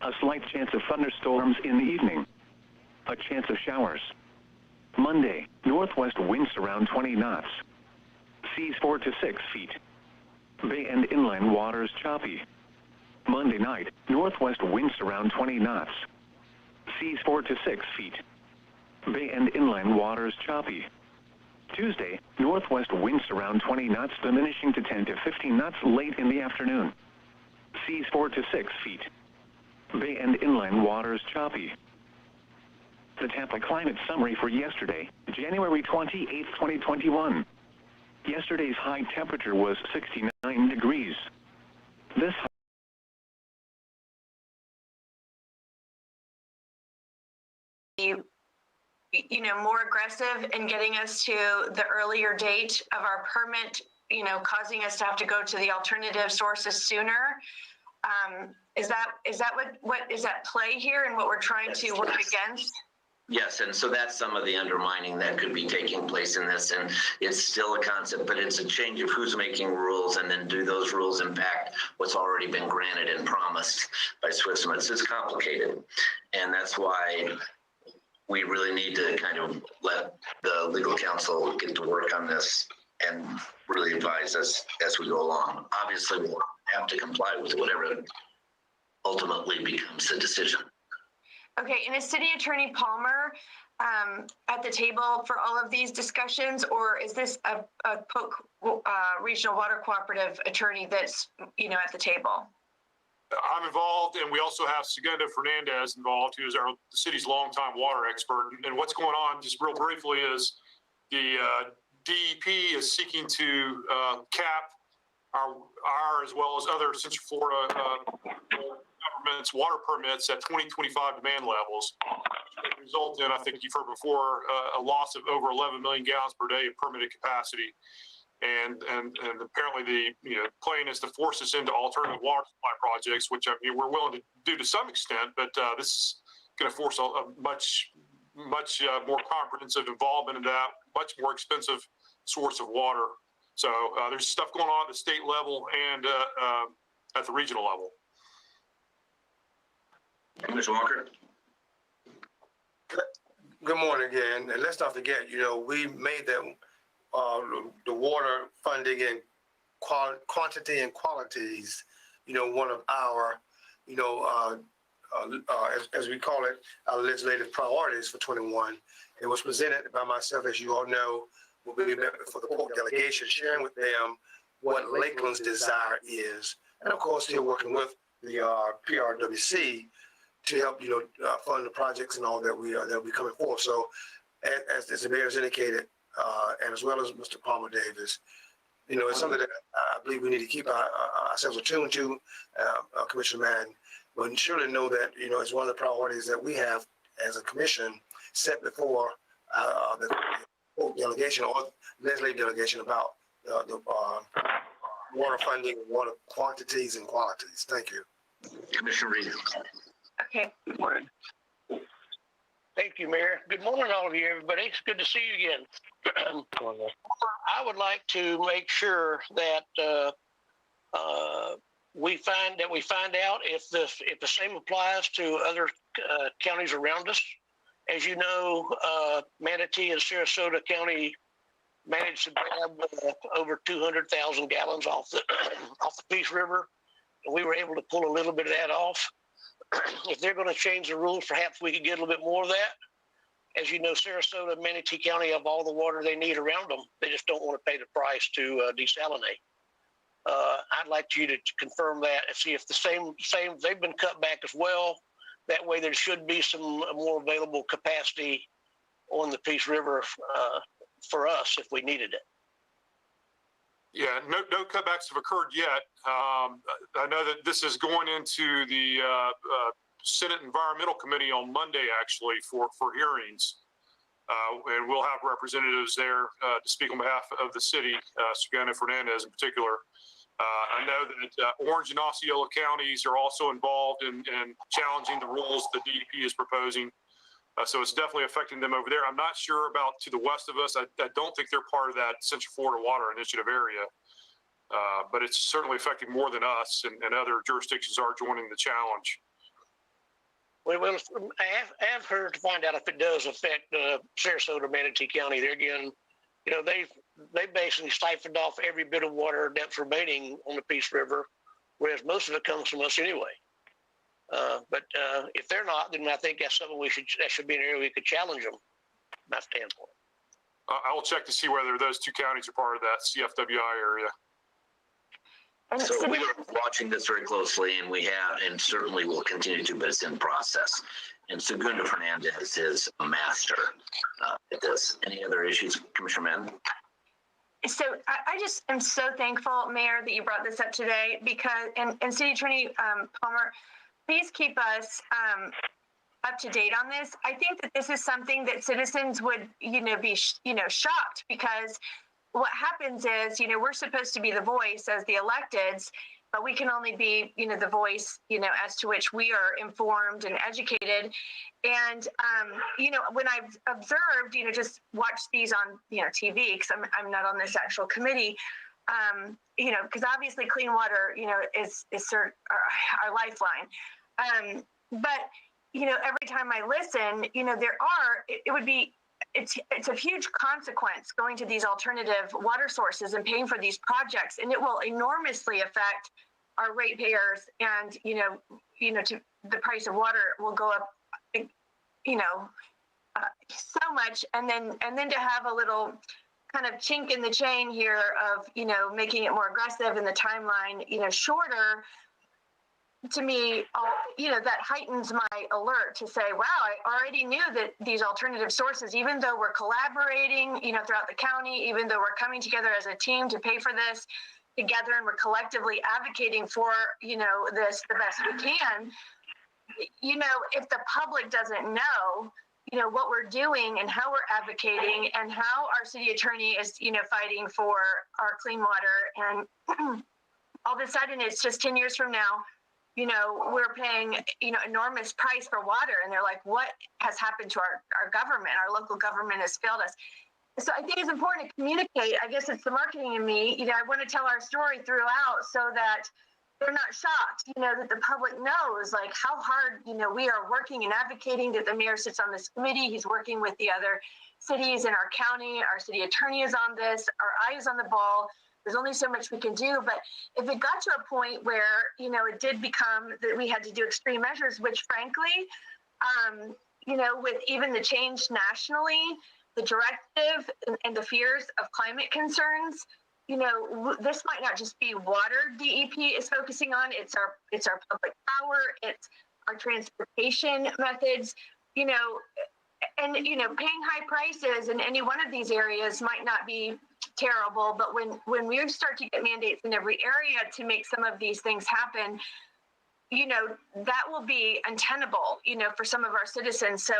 A slight chance of thunderstorms in the evening. A chance of showers. Monday, northwest winds around 20 knots. Seas 4 to 6 feet. Bay and inland waters choppy. Monday night, northwest winds around 20 knots. Seas 4 to 6 feet. Bay and inland waters choppy. Tuesday, northwest winds around 20 knots, diminishing to 10 to 15 knots late in the afternoon. Seas 4 to 6 feet. Bay and inland waters choppy. The Tampa climate summary for yesterday, January 28, 2021. Yesterday's high temperature was 69 degrees. This more aggressive in getting us to the earlier date of our permit, causing us to have to go to the alternative sources sooner. Is that what is at play here and what we're trying to work against? Yes, and so that's some of the undermining that could be taking place in this, and it's still a concept, but it's a change of who's making rules, and then do those rules impact what's already been granted and promised by Swissman. It's complicated, and that's why we really need to kind of let the legal counsel get to work on this and really advise us as we go along. Obviously, we'll have to comply with whatever ultimately becomes the decision. Okay, and is City Attorney Palmer at the table for all of these discussions, or is this a Regional Water Cooperative attorney that's at the table? I'm involved, and we also have Segundo Fernandez involved, who is the city's longtime water expert. And what's going on, just real briefly, is the DEP is seeking to cap our as well as other Central Florida government's water permits at 2025 demand levels. It results in, I think you've heard before, a loss of over 11 million gallons per day of permitted capacity. And apparently the plan is to force us into alternative water supply projects, which we're willing to do to some extent, but this is going to force a much more comprehensive involvement in that, much more expensive source of water. So there's stuff going on at the state level and at the regional level. Commissioner Walker. Good morning again. And let's not forget, we made that the water funding in quantity and qualities, one of our, as we call it, our legislative priorities for 21. It was presented by myself, as you all know, will be met for the Port Delegation, sharing with them what Lakeland's desire is. And of course, they're working with the PRWC to help, fund the projects and all that we coming forth. So as the mayor has indicated, and as well as Mr. Palmer Davis, it's something that I believe we need to keep ourselves attuned to, Commissioner Madden, but surely know that, it's one of the priorities that we have as a commission set before the delegation or legislative delegation about the water funding, water quantities and qualities. Thank you. Commissioner Reed. Okay. Good morning. Thank you, Mayor. Good morning, all of you, everybody. It's good to see you again. I would like to make sure that we find out if the same applies to other counties around us. As you know, Manatee and Sarasota County managed to grab over 200,000 gallons off the Peace River, and we were able to pull a little bit of that off. If they're going to change the rules, perhaps we could get a little bit more of that. As you know, Sarasota and Manatee County have all the water they need around them. They just don't want to pay the price to desalinate. I'd like you to confirm that and see if the same they've been cut back as well. That way there should be some more available capacity on the Peace River for us if we needed it. Yeah, no cutbacks have occurred yet. I know that this is going into the Senate Environmental Committee on Monday, actually, for hearings. And we'll have representatives there to speak on behalf of the city, Segundo Fernandez in particular. I know that Orange and Osceola counties are also involved in challenging the rules the DEP is proposing. So it's definitely affecting them over there. I'm not sure about to the west of us. I don't think they're part of that Central Florida Water Initiative area. But it's certainly affecting more than us, and other jurisdictions are joining the challenge. Well, ask her to find out if it does affect Sarasota, Manatee County. There again, you know, they basically siphoned off every bit of water that's remaining on the Peace River, whereas most of it comes from us anyway. But if they're not, then I think that's something that should be an area we could challenge them. My standpoint. I will check to see whether those two counties are part of that CFWI area. So we are watching this very closely, and we have, and certainly will continue to, but it's in process. And Segundo Fernandez is a master at this. Any other issues, Commissioner Mann? So I just am so thankful, Mayor, that you brought this up today, because, and City Attorney Palmer, please keep us up to date on this. I think that this is something that citizens would, be, shocked, because what happens is, we're supposed to be the voice as the electeds, but we can only be, the voice, as to which we are informed and educated. And, when I've observed, just watch these on, TV, because I'm not on this actual committee, because obviously clean water, is our lifeline. But, every time I listen, it's a huge consequence going to these alternative water sources and paying for these projects, and it will enormously affect our ratepayers, and the price of water will go up, so much, and then to have a little kind of chink in the chain here of making it more aggressive and the timeline shorter. To me, that heightens my alert to say, wow, I already knew that these alternative sources, even though we're collaborating, throughout the county, even though we're coming together as a team to pay for this together, and we're collectively advocating for, this the best we can, if the public doesn't know, what we're doing and how we're advocating and how our city attorney is, fighting for our clean water, and all of a sudden it's just 10 years from now, we're paying, enormous price for water. And they're like, what has happened to our government? Our local government has failed us. So I think it's important to communicate. I guess it's the marketing in me. I want to tell our story throughout so that they're not shocked, that the public knows like how hard, we are working and advocating, that the mayor sits on this committee. He's working with the other cities in our county. Our city attorney is on this. Our eye is on the ball. There's only so much we can do. But if it got to a point where, it did become that we had to do extreme measures, which frankly, with even the change nationally, the directive and the fears of climate concerns, this might not just be water DEP is focusing on. It's our public power. It's our transportation methods, and, paying high prices in any one of these areas might not be terrible, but when we start to get mandates in every area to make some of these things happen, that will be untenable, for some of our citizens. So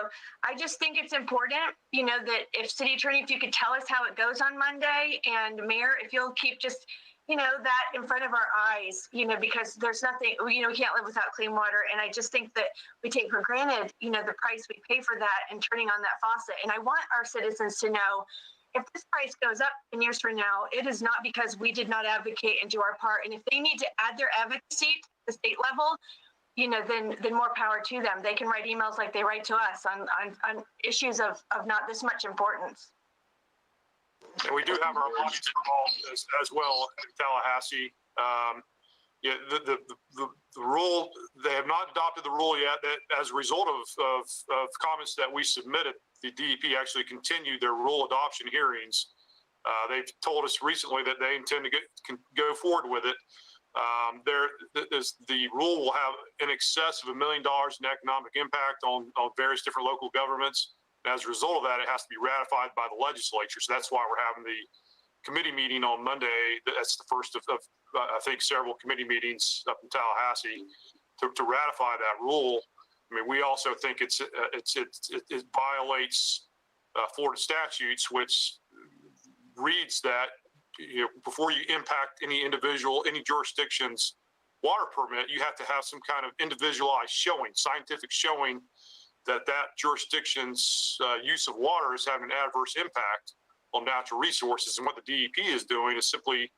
I just think it's important, that if City Attorney, if you could tell us how it goes on Monday, and Mayor, if you'll keep just, that in front of our eyes, because there's nothing, we can't live without clean water. And I just think that we take for granted, the price we pay for that and turning on that faucet. And I want our citizens to know, if this price goes up 10 years from now, it is not because we did not advocate and do our part. And if they need to add their advocacy to the state level, then more power to them. They can write emails like they write to us on issues of not this much importance. And we do have our audience involved as well in Tallahassee. The rule, they have not adopted the rule yet. That as a result of comments that we submitted, the DEP actually continued their rule adoption hearings. They've told us recently that they intend to go forward with it. The rule will have in excess of $1 million in economic impact on various different local governments. And as a result of that, it has to be ratified by the legislature. So that's why we're having the committee meeting on Monday. That's the first of I think several committee meetings up in Tallahassee to ratify that rule. I mean, we also think it violates Florida statutes, which reads that before you impact any jurisdiction's water permit, you have to have some kind of individualized showing, scientific showing that jurisdiction's use of water is having an adverse impact on natural resources. And what the DEP is doing is simply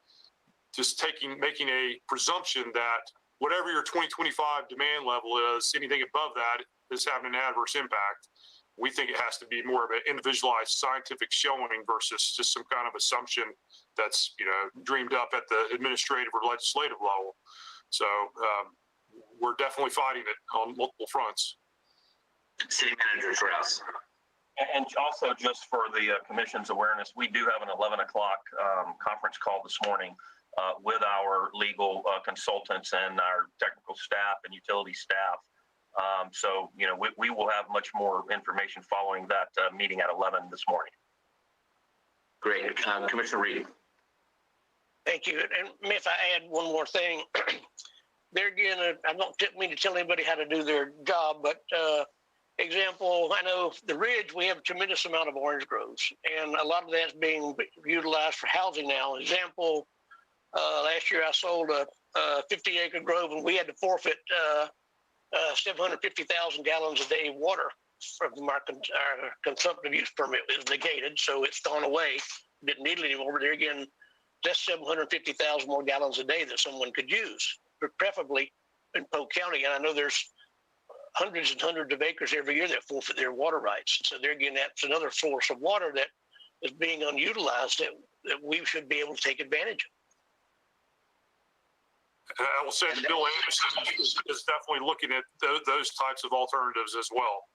just making a presumption that whatever your 2025 demand level is, anything above that is having an adverse impact. We think it has to be more of an individualized scientific showing versus just some kind of assumption that's, dreamed up at the administrative or legislative level. So we're definitely fighting it on multiple fronts. City Manager Strauss. And also, just for the commission's awareness, we do have an 11 o'clock conference call this morning with our legal consultants and our technical staff and utility staff. So, we will have much more information following that meeting at 11 this morning. Great. Commissioner Reed. Thank you. And if I add one more thing, there again, I don't mean to tell anybody how to do their job, but example, I know the Ridge, we have a tremendous amount of orange groves, and a lot of that's being utilized for housing now. Example, last year I sold a 50-acre grove, and we had to forfeit 750,000 gallons a day of water from our consumptive use permit. It was negated, so it's gone away. Didn't need it anymore. But there again, that's 750,000 more gallons a day that someone could use, preferably in Polk County. And I know there's hundreds and hundreds of acres every year that forfeit their water rights. So there again, that's another source of water that is being unutilized that we should be able to take advantage of. I will say that Bill Anderson is definitely looking at those types of alternatives as well.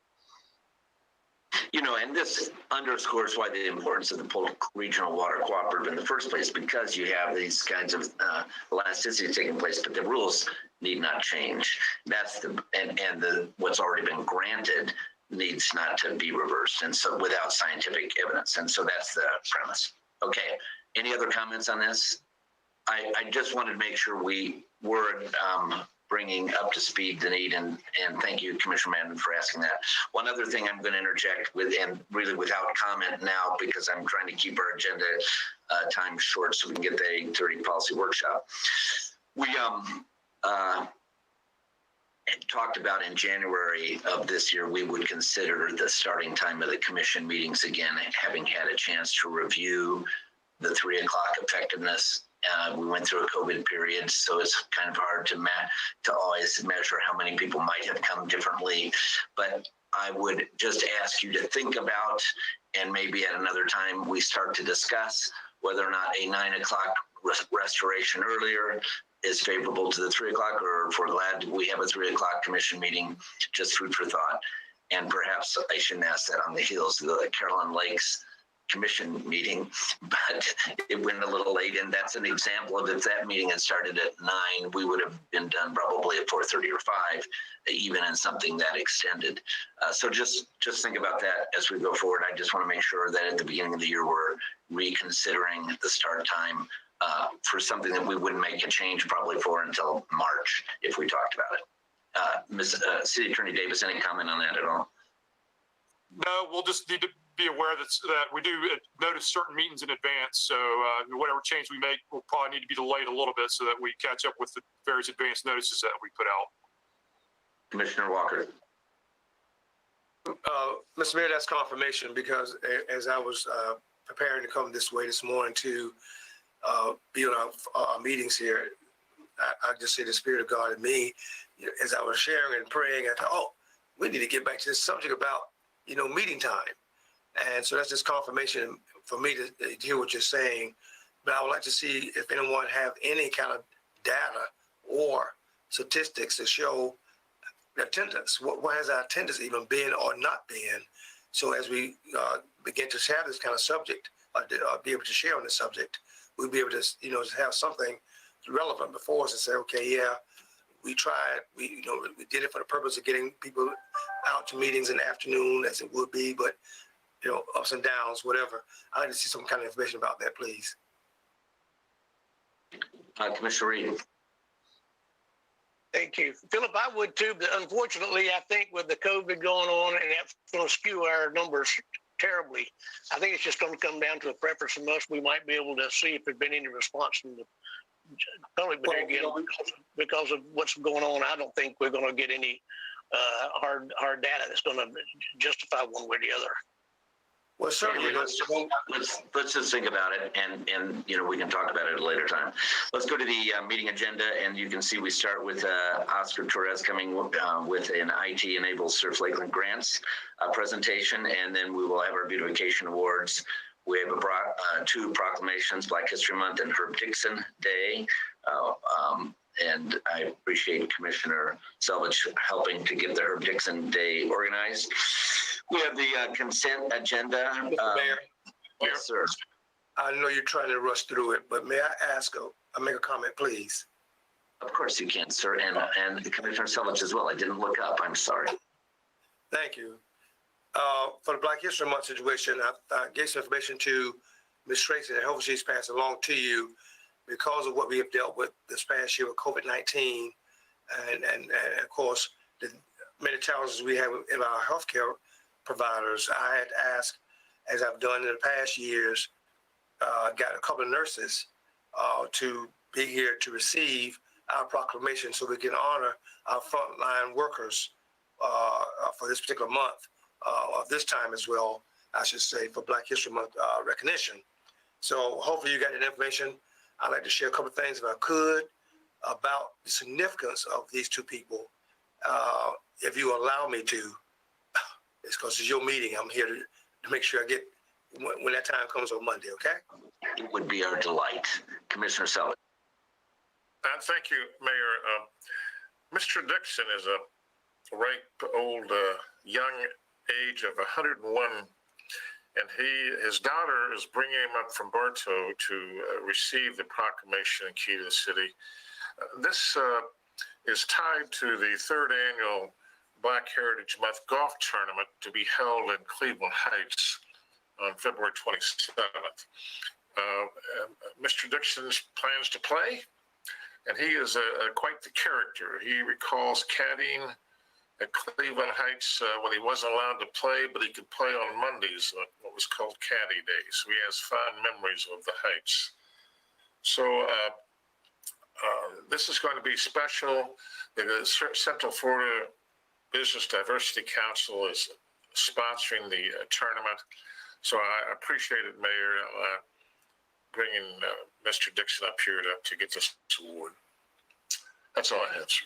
And this underscores why the importance of the Polk Regional Water Cooperative in the first place, because you have these kinds of elasticity taking place, but the rules need not change. That's what's already been granted needs not to be reversed, and so without scientific evidence. And so that's the premise. Okay. Any other comments on this? I just wanted to make sure we were bringing up to speed the need, and thank you, Commissioner Madden, for asking that. One other thing I'm going to interject with, and really without comment now, because I'm trying to keep our agenda time short so we can get the 8:30 policy workshop. We talked about in January of this year, we would consider the starting time of the commission meetings again, having had a chance to review the 3 o'clock effectiveness. We went through a COVID period, so it's kind of hard to always measure how many people might have come differently. But I would just ask you to think about, and maybe at another time we start to discuss whether or not a 9 o'clock restoration earlier is favorable to the 3 o'clock, or if we're glad we have a 3 o'clock commission meeting, just food for thought. And perhaps I shouldn't ask that on the heels of the Carolyn Lakes commission meeting, but it went a little late, and that's an example of if that meeting had started at 9, we would have been done probably at 4:30 or 5, even in something that extended. So just think about that as we go forward. I just want to make sure that at the beginning of the year we're reconsidering the start time for something that we wouldn't make a change probably for until March if we talked about it. City Attorney Davis, any comment on that at all? No, we'll just need to be aware that we do notice certain meetings in advance. So whatever change we make will probably need to be delayed a little bit so that we catch up with the various advance notices that we put out. Commissioner Walker. Mr. Mayor, that's confirmation, because as I was preparing to come this way this morning to be on our meetings here, I just say the Spirit of God in me, as I was sharing and praying, I thought, we need to get back to this subject about, meeting time. And so that's just confirmation for me to hear what you're saying. But I would like to see if anyone have any kind of data or statistics to show the attendance. What has our attendance even been or not been? So as we begin to have this kind of subject, be able to share on this subject, we'll be able to, have something relevant before us and say, okay, yeah, we tried, we did it for the purpose of getting people out to meetings in the afternoon, as it would be, but ups and downs, whatever. I'd like to see some kind of information about that, please. Commissioner Reed. Thank you. Philip, I would too, but unfortunately, I think with the COVID going on, and that's going to skew our numbers terribly, I think it's just going to come down to a preference from us. We might be able to see if there's been any response from the public, but again, because of what's going on, I don't think we're going to get any hard data that's going to justify one way or the other. Well, certainly. Let's just think about it, and we can talk about it at a later time. Let's go to the meeting agenda, and you can see we start with Oscar Torres coming with an IT-enabled Surf Lakeland grants presentation, and then we will have our beautification awards. We have two proclamations, Black History Month and Herb Dixon Day. And I appreciate Commissioner Selvage helping to get the Herb Dixon Day organized. We have the consent agenda. Mayor, Yes, sir. I know you're trying to rush through it, but may I make a comment, please? Of course you can, sir, and Commissioner Selvage as well. I didn't look up. I'm sorry. Thank you. For the Black History Month situation, I gave some information to Ms. Tracy, and hopefully she's passed along to you because of what we have dealt with this past year with COVID-19 and of course, the many challenges we have in our healthcare providers. I had asked, as I've done in the past years, got a couple of nurses to be here to receive our proclamation so we can honor our frontline workers for this particular month, this time as well, I should say, for Black History Month recognition. So hopefully you got that information. I'd like to share a couple of things, if I could, about the significance of these two people. If you allow me to, it's because it's your meeting. I'm here to make sure I get, when that time comes on Monday, okay? It would be our delight. Commissioner Selvage. Thank you, Mayor. Mr. Dixon is a ripe old young age of 101, and his daughter is bringing him up from Bartow to receive the proclamation and key to the city. This is tied to the third annual Black Heritage Month golf tournament to be held in Cleveland Heights on February 27th. Mr. Dixon plans to play, and he is quite the character. He recalls caddying at Cleveland Heights when he wasn't allowed to play, but he could play on Mondays, what was called Caddy Days. So he has fond memories of the Heights. So this is going to be special. The Central Florida Business Diversity Council is sponsoring the tournament. So I appreciate it, Mayor, bringing Mr. Dixon up here to get this award. That's all I have, sir.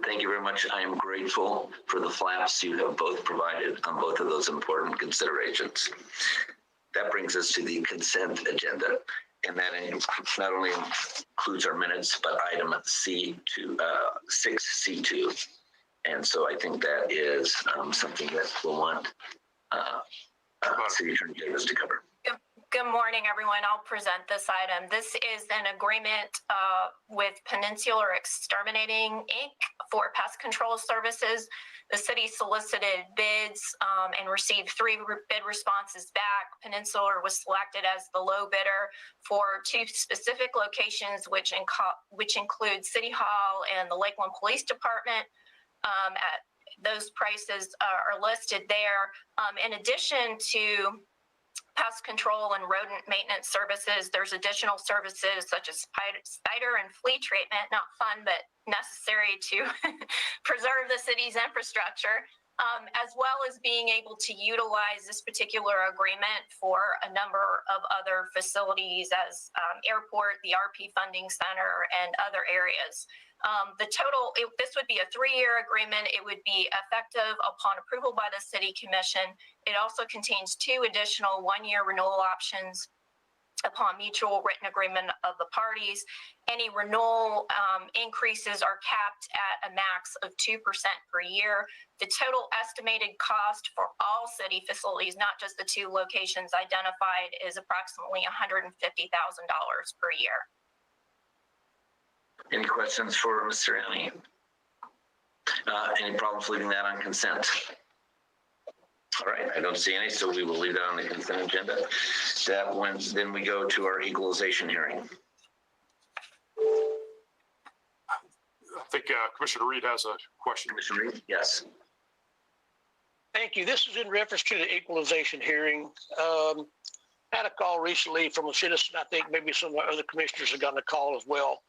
Thank you very much. I am grateful for the flaps you have both provided on both of those important considerations. That brings us to the consent agenda, and that not only includes our minutes, but item C2, 6C2. And so I think that is something that we'll want City Attorney Davis to cover. Good morning, everyone. I'll present this item. This is an agreement with Peninsular Exterminating, Inc. for pest control services. The city solicited bids and received 3 bid responses back. Peninsular was selected as the low bidder for 2 specific locations, which include City Hall and the Lakeland Police Department. Those prices are listed there. In addition to pest control and rodent maintenance services, there's additional services such as spider and flea treatment, not fun, but necessary to preserve the city's infrastructure, as well as being able to utilize this particular agreement for a number of other facilities as airport, the RP Funding Center, and other areas. The total, this would be a 3-year agreement. It would be effective upon approval by the City Commission. It also contains 2 additional 1-year renewal options upon mutual written agreement of the parties. Any renewal increases are capped at a max of 2% per year. The total estimated cost for all city facilities, not just the 2 locations identified, is approximately $150,000 per year. Any questions for Mr. Annie? Any problems leaving that on consent? All right, I don't see any, so we will leave that on the consent agenda. That one, then we go to our equalization hearing. I think Commissioner Reed has a question. Commissioner Reed, yes. Thank you. This is in reference to the equalization hearing. Had a call recently from a citizen. I think maybe some of our other commissioners have gotten a call as well.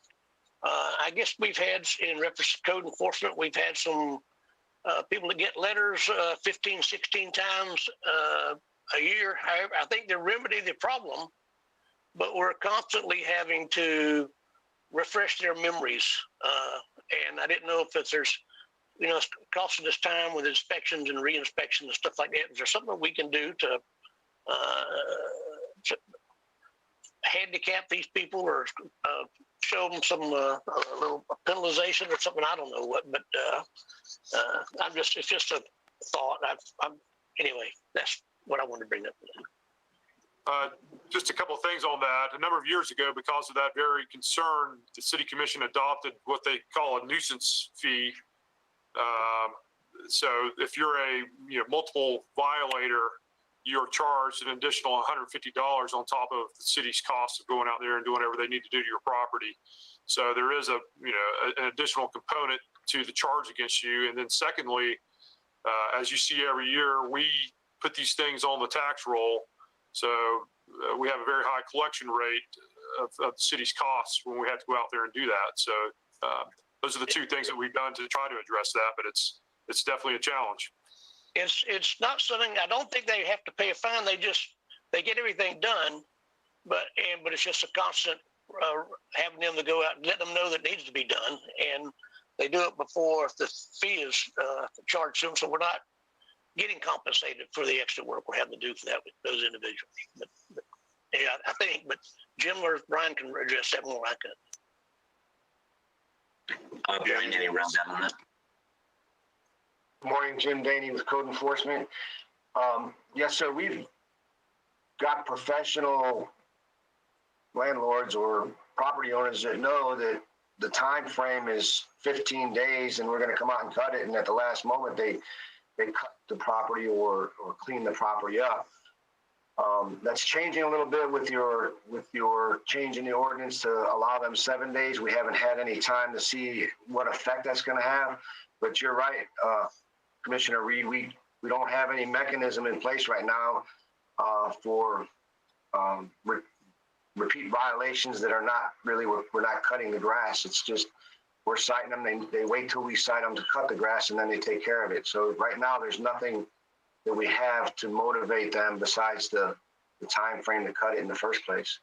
I guess we've had, in reference to code enforcement, we've had some people that get letters 15, 16 times. a year. However, I think they remedy the problem, but we're constantly having to refresh their memories. And I didn't know if there's, it's costing us time with inspections and re-inspections and stuff like that. Is there something we can do to handicap these people or show them some little penalization or something? I don't know what, but it's just a thought. Anyway, that's what I wanted to bring up. Just a couple of things on that. A number of years ago, because of that very concern, the city commission adopted what they call a nuisance fee. So if you're a multiple violator, you're charged an additional $150 on top of the city's cost of going out there and doing whatever they need to do to your property. So there is an additional component to the charge against you. And then secondly, as you see every year, we put these things on the tax roll. So we have a very high collection rate of the city's costs when we have to go out there and do that. So those are the two things that we've done to try to address that, but it's definitely a challenge. It's not something, I don't think they have to pay a fine. They get everything done, but it's just a constant having them to go out and let them know that it needs to be done. And they do it before the fee is charged to them. So we're not getting compensated for the extra work we're having to do for that with those individuals. But yeah, I think, but Jim or Brian can address that more. I could. Brian, any rundown on that? Good morning, Jim Daney with Code Enforcement. Yes, sir, we've got professional landlords or property owners that know that the time frame is 15 days and we're going to come out and cut it, and at the last moment they cut the property or clean the property up. That's changing a little bit with your change in the ordinance to allow them 7 days. We haven't had any time to see what effect that's going to have, but you're right, Commissioner Reed, we don't have any mechanism in place right now for repeat violations that are not really, we're not cutting the grass. It's just, we're citing them. They wait till we cite them to cut the grass and then they take care of it. So right now there's nothing that we have to motivate them besides the time frame to cut it in the first place.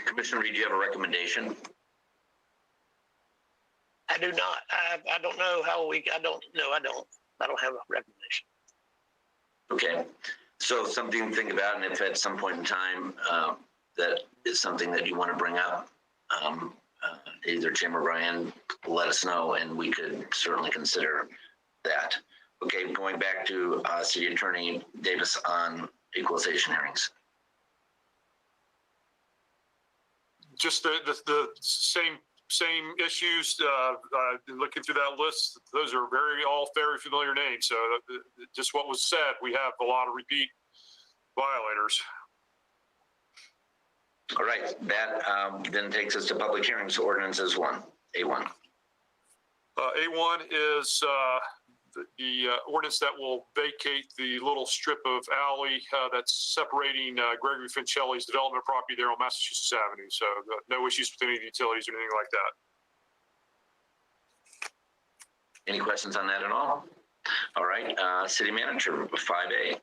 Commissioner Reed, do you have a recommendation? I do not. I don't know how I don't have a recommendation. Okay, so something to think about, and if at some point in time that is something that you want to bring up, either Jim or Brian, let us know, and we could certainly consider that. Okay, going back to City Attorney Davis on equalization hearings. Just the same issues. Looking through that list, those are all very familiar names. So just what was said, we have a lot of repeat violators. All right, that then takes us to public hearings. Ordinances A1. A1 is the ordinance that will vacate the little strip of alley that's separating Gregory Fincelli's development property there on Massachusetts Avenue. So no issues with any of the utilities or anything like that. Any questions on that at all? All right, City Manager, 5A.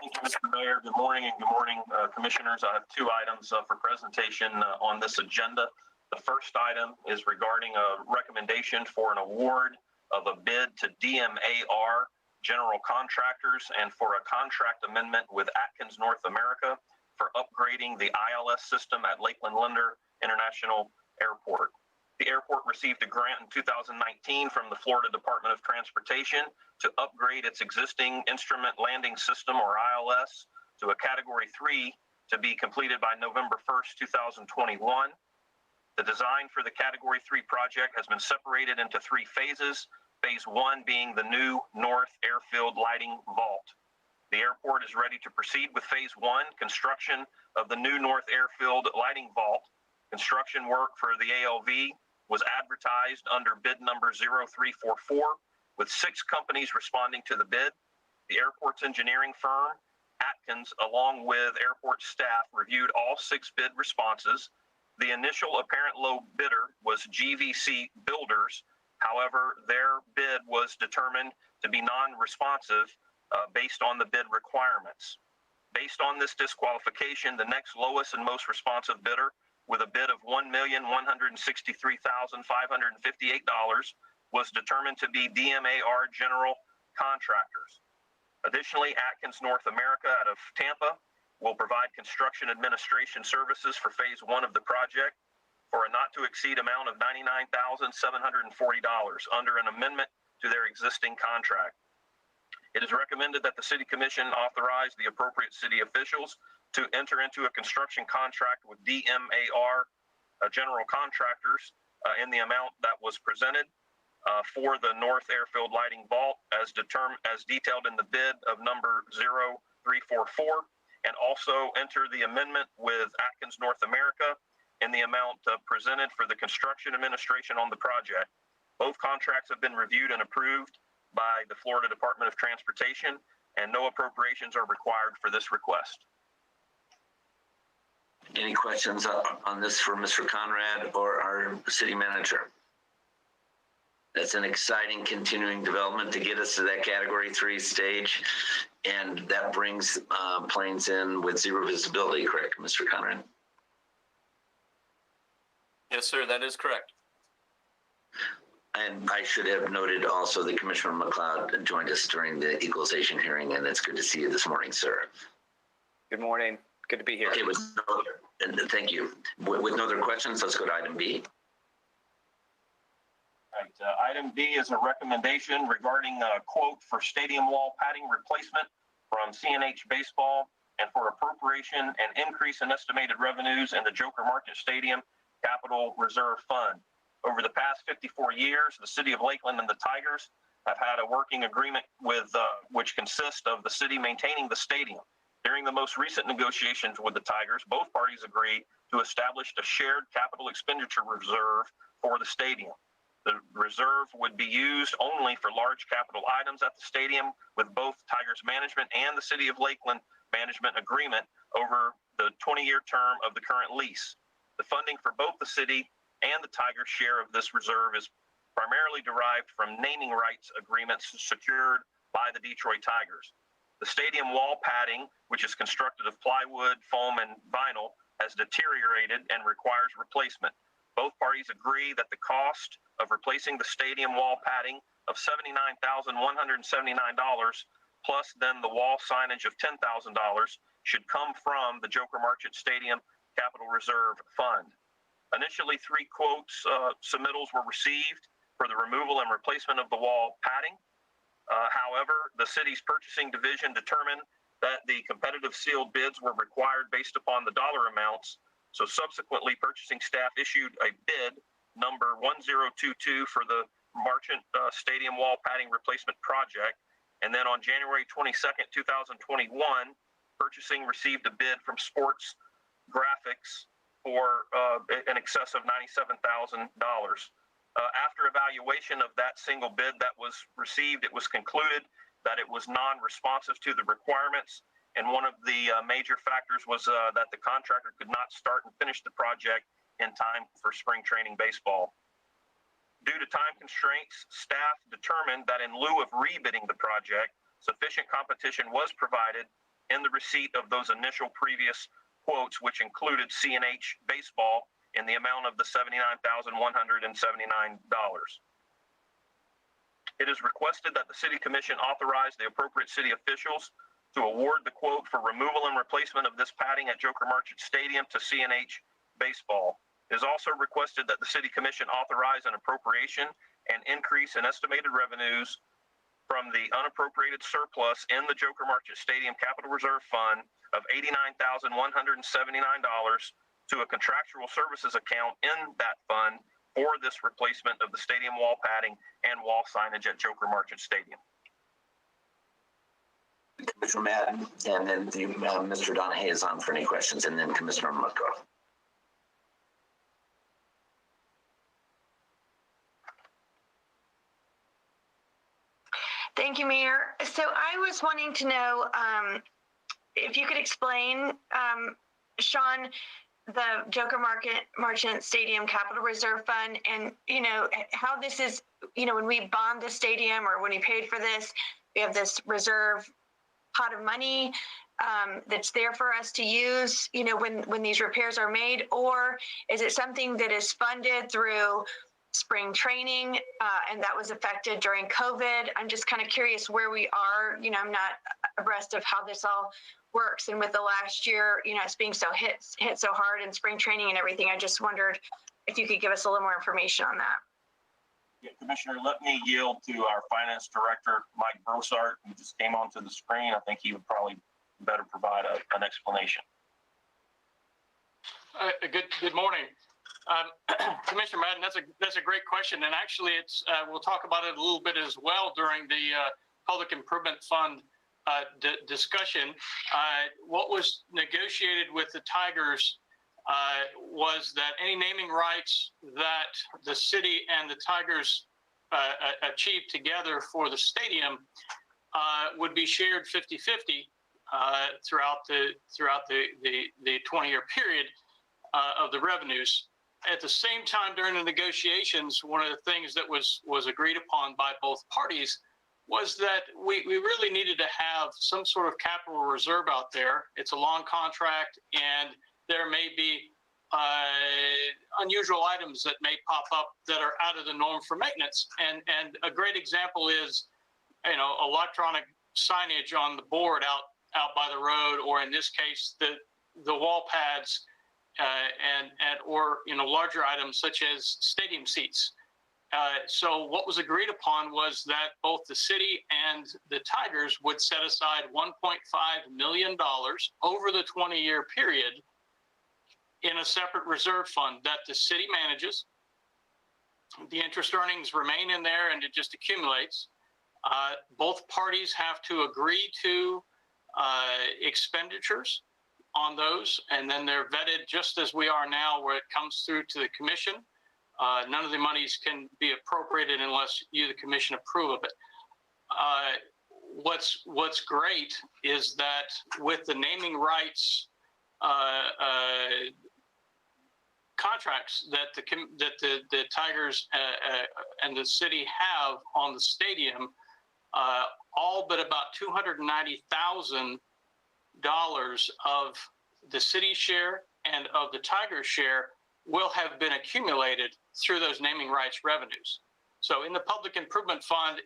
Thank you, Mr. Mayor. Good morning, and good morning, Commissioners. I have two items for presentation on this agenda. The first item is regarding a recommendation for an award of a bid to DMAR General Contractors and for a contract amendment with Atkins North America for upgrading the ILS system at Lakeland Linder International Airport. The airport received a grant in 2019 from the Florida Department of Transportation to upgrade its existing instrument landing system, or ILS, to a Category 3 to be completed by November 1st, 2021. The design for the Category 3 project has been separated into 3 phases, Phase 1 being the new North Airfield Lighting Vault. The airport is ready to proceed with Phase 1, construction of the new North Airfield Lighting Vault. Construction work for the ALV was advertised under bid number 0344, with 6 companies responding to the bid. The airport's engineering firm, Atkins, along with airport staff, reviewed all 6 bid responses. The initial apparent low bidder was GVC Builders. However, their bid was determined to be non-responsive based on the bid requirements. Based on this disqualification, the next lowest and most responsive bidder, with a bid of $1,163,558, was determined to be DMAR General Contractors. Additionally, Atkins North America out of Tampa will provide construction administration services for phase 1 of the project for a not to exceed amount of $99,740 under an amendment to their existing contract. It is recommended that the City Commission authorize the appropriate city officials to enter into a construction contract with DMAR General Contractors in the amount that was presented for the North Airfield Lighting Vault as detailed in the bid of number 0344, and also enter the amendment with Atkins North America in the amount presented for the construction administration on the project. Both contracts have been reviewed and approved by the Florida Department of Transportation, and no appropriations are required for this request. Any questions on this for Mr. Conrad or our city manager? That's an exciting continuing development to get us to that Category 3 stage, and that brings planes in with zero visibility, correct, Mr. Conrad? Yes, sir, that is correct. And I should have noted also that Commissioner McLeod joined us during the equalization hearing, and it's good to see you this morning, sir. Good morning. Good to be here. Okay, thank you. With no other questions, let's go to item B. Right. Item B is a recommendation regarding a quote for stadium wall padding replacement from CNH Baseball and for appropriation and increase in estimated revenues in the Joker Market Stadium Capital Reserve Fund. Over the past 54 years, the City of Lakeland and the Tigers have had a working agreement with which consists of the city maintaining the stadium. During the most recent negotiations with the Tigers, both parties agreed to establish a shared capital expenditure reserve for the stadium. The reserve would be used only for large capital items at the stadium, with both Tigers management and the City of Lakeland management agreement over the 20-year term of the current lease. The funding for both the city and the Tigers' share of this reserve is primarily derived from naming rights agreements secured by the Detroit Tigers. The stadium wall padding, which is constructed of plywood, foam, and vinyl, has deteriorated and requires replacement. Both parties agree that the cost of replacing the stadium wall padding of $79,179 plus then the wall signage of $10,000 should come from the Joker Market Stadium Capital Reserve Fund. Initially, 3 quotes submittals were received for the removal and replacement of the wall padding. However, the city's purchasing division determined that the competitive sealed bids were required based upon the dollar amounts. So subsequently, purchasing staff issued a bid number 1022 for the Marchant Stadium Wall Padding Replacement Project. And then on January 22nd, 2021, purchasing received a bid from Sports Graphics for in excess of $97,000. After evaluation of that single bid that was received, it was concluded that it was non-responsive to the requirements. And one of the major factors was that the contractor could not start and finish the project in time for spring training baseball. Due to time constraints, staff determined that in lieu of rebidding the project, sufficient competition was provided in the receipt of those initial previous quotes, which included CNH Baseball in the amount of the $79,179. It is requested that the City Commission authorize the appropriate city officials to award the quote for removal and replacement of this padding at Joker Marchant Stadium to CNH Baseball. It is also requested that the City Commission authorize an appropriation and increase in estimated revenues from the unappropriated surplus in the Joker Marchant Stadium Capital Reserve Fund of $89,179 to a contractual services account in that fund for this replacement of the stadium wall padding and wall signage at Joker Marchant Stadium. Commissioner Madden, and then Mr. Donahue is on for any questions, and then Commissioner McCall. Thank you, Mayor. So I was wanting to know if you could explain, Sean, the Joker Marchant Stadium Capital Reserve Fund, and how this is, when we bond the stadium or when we paid for this, we have this reserve pot of money that's there for us to use, when these repairs are made, or is it something that is funded through spring training and that was affected during COVID? I'm just kind of curious where we are. I'm not abreast of how this all works, and with the last year, it's being so hit so hard in spring training and everything. I just wondered if you could give us a little more information on that. Yeah, Commissioner, let me yield to our finance director, Mike Brossart, who just came onto the screen. I think he would probably better provide an explanation. Good morning. Commissioner Madden, that's a great question, and actually, we'll talk about it a little bit as well during the Public Improvement Fund discussion. What was negotiated with the Tigers was that any naming rights that the city and the Tigers achieved together for the stadium would be shared 50-50 throughout the 20-year period of the revenues. At the same time, during the negotiations, one of the things that was agreed upon by both parties was that we really needed to have some sort of capital reserve out there. It's a long contract, and there may be unusual items that may pop up that are out of the norm for maintenance. And a great example is, electronic signage on the board out by the road, or in this case, the wall pads, or larger items such as stadium seats. So what was agreed upon was that both the city and the Tigers would set aside $1.5 million over the 20-year period in a separate reserve fund that the city manages. The interest earnings remain in there, and it just accumulates. Both parties have to agree to expenditures on those, and then they're vetted just as we are now, where it comes through to the commission. None of the monies can be appropriated unless you, the commission, approve of it. What's great is that with the naming rights contracts that the Tigers and the city have on the stadium, all but about $290,000 of the city's share and of the Tigers' share will have been accumulated through those naming rights revenues. So in the Public Improvement Fund,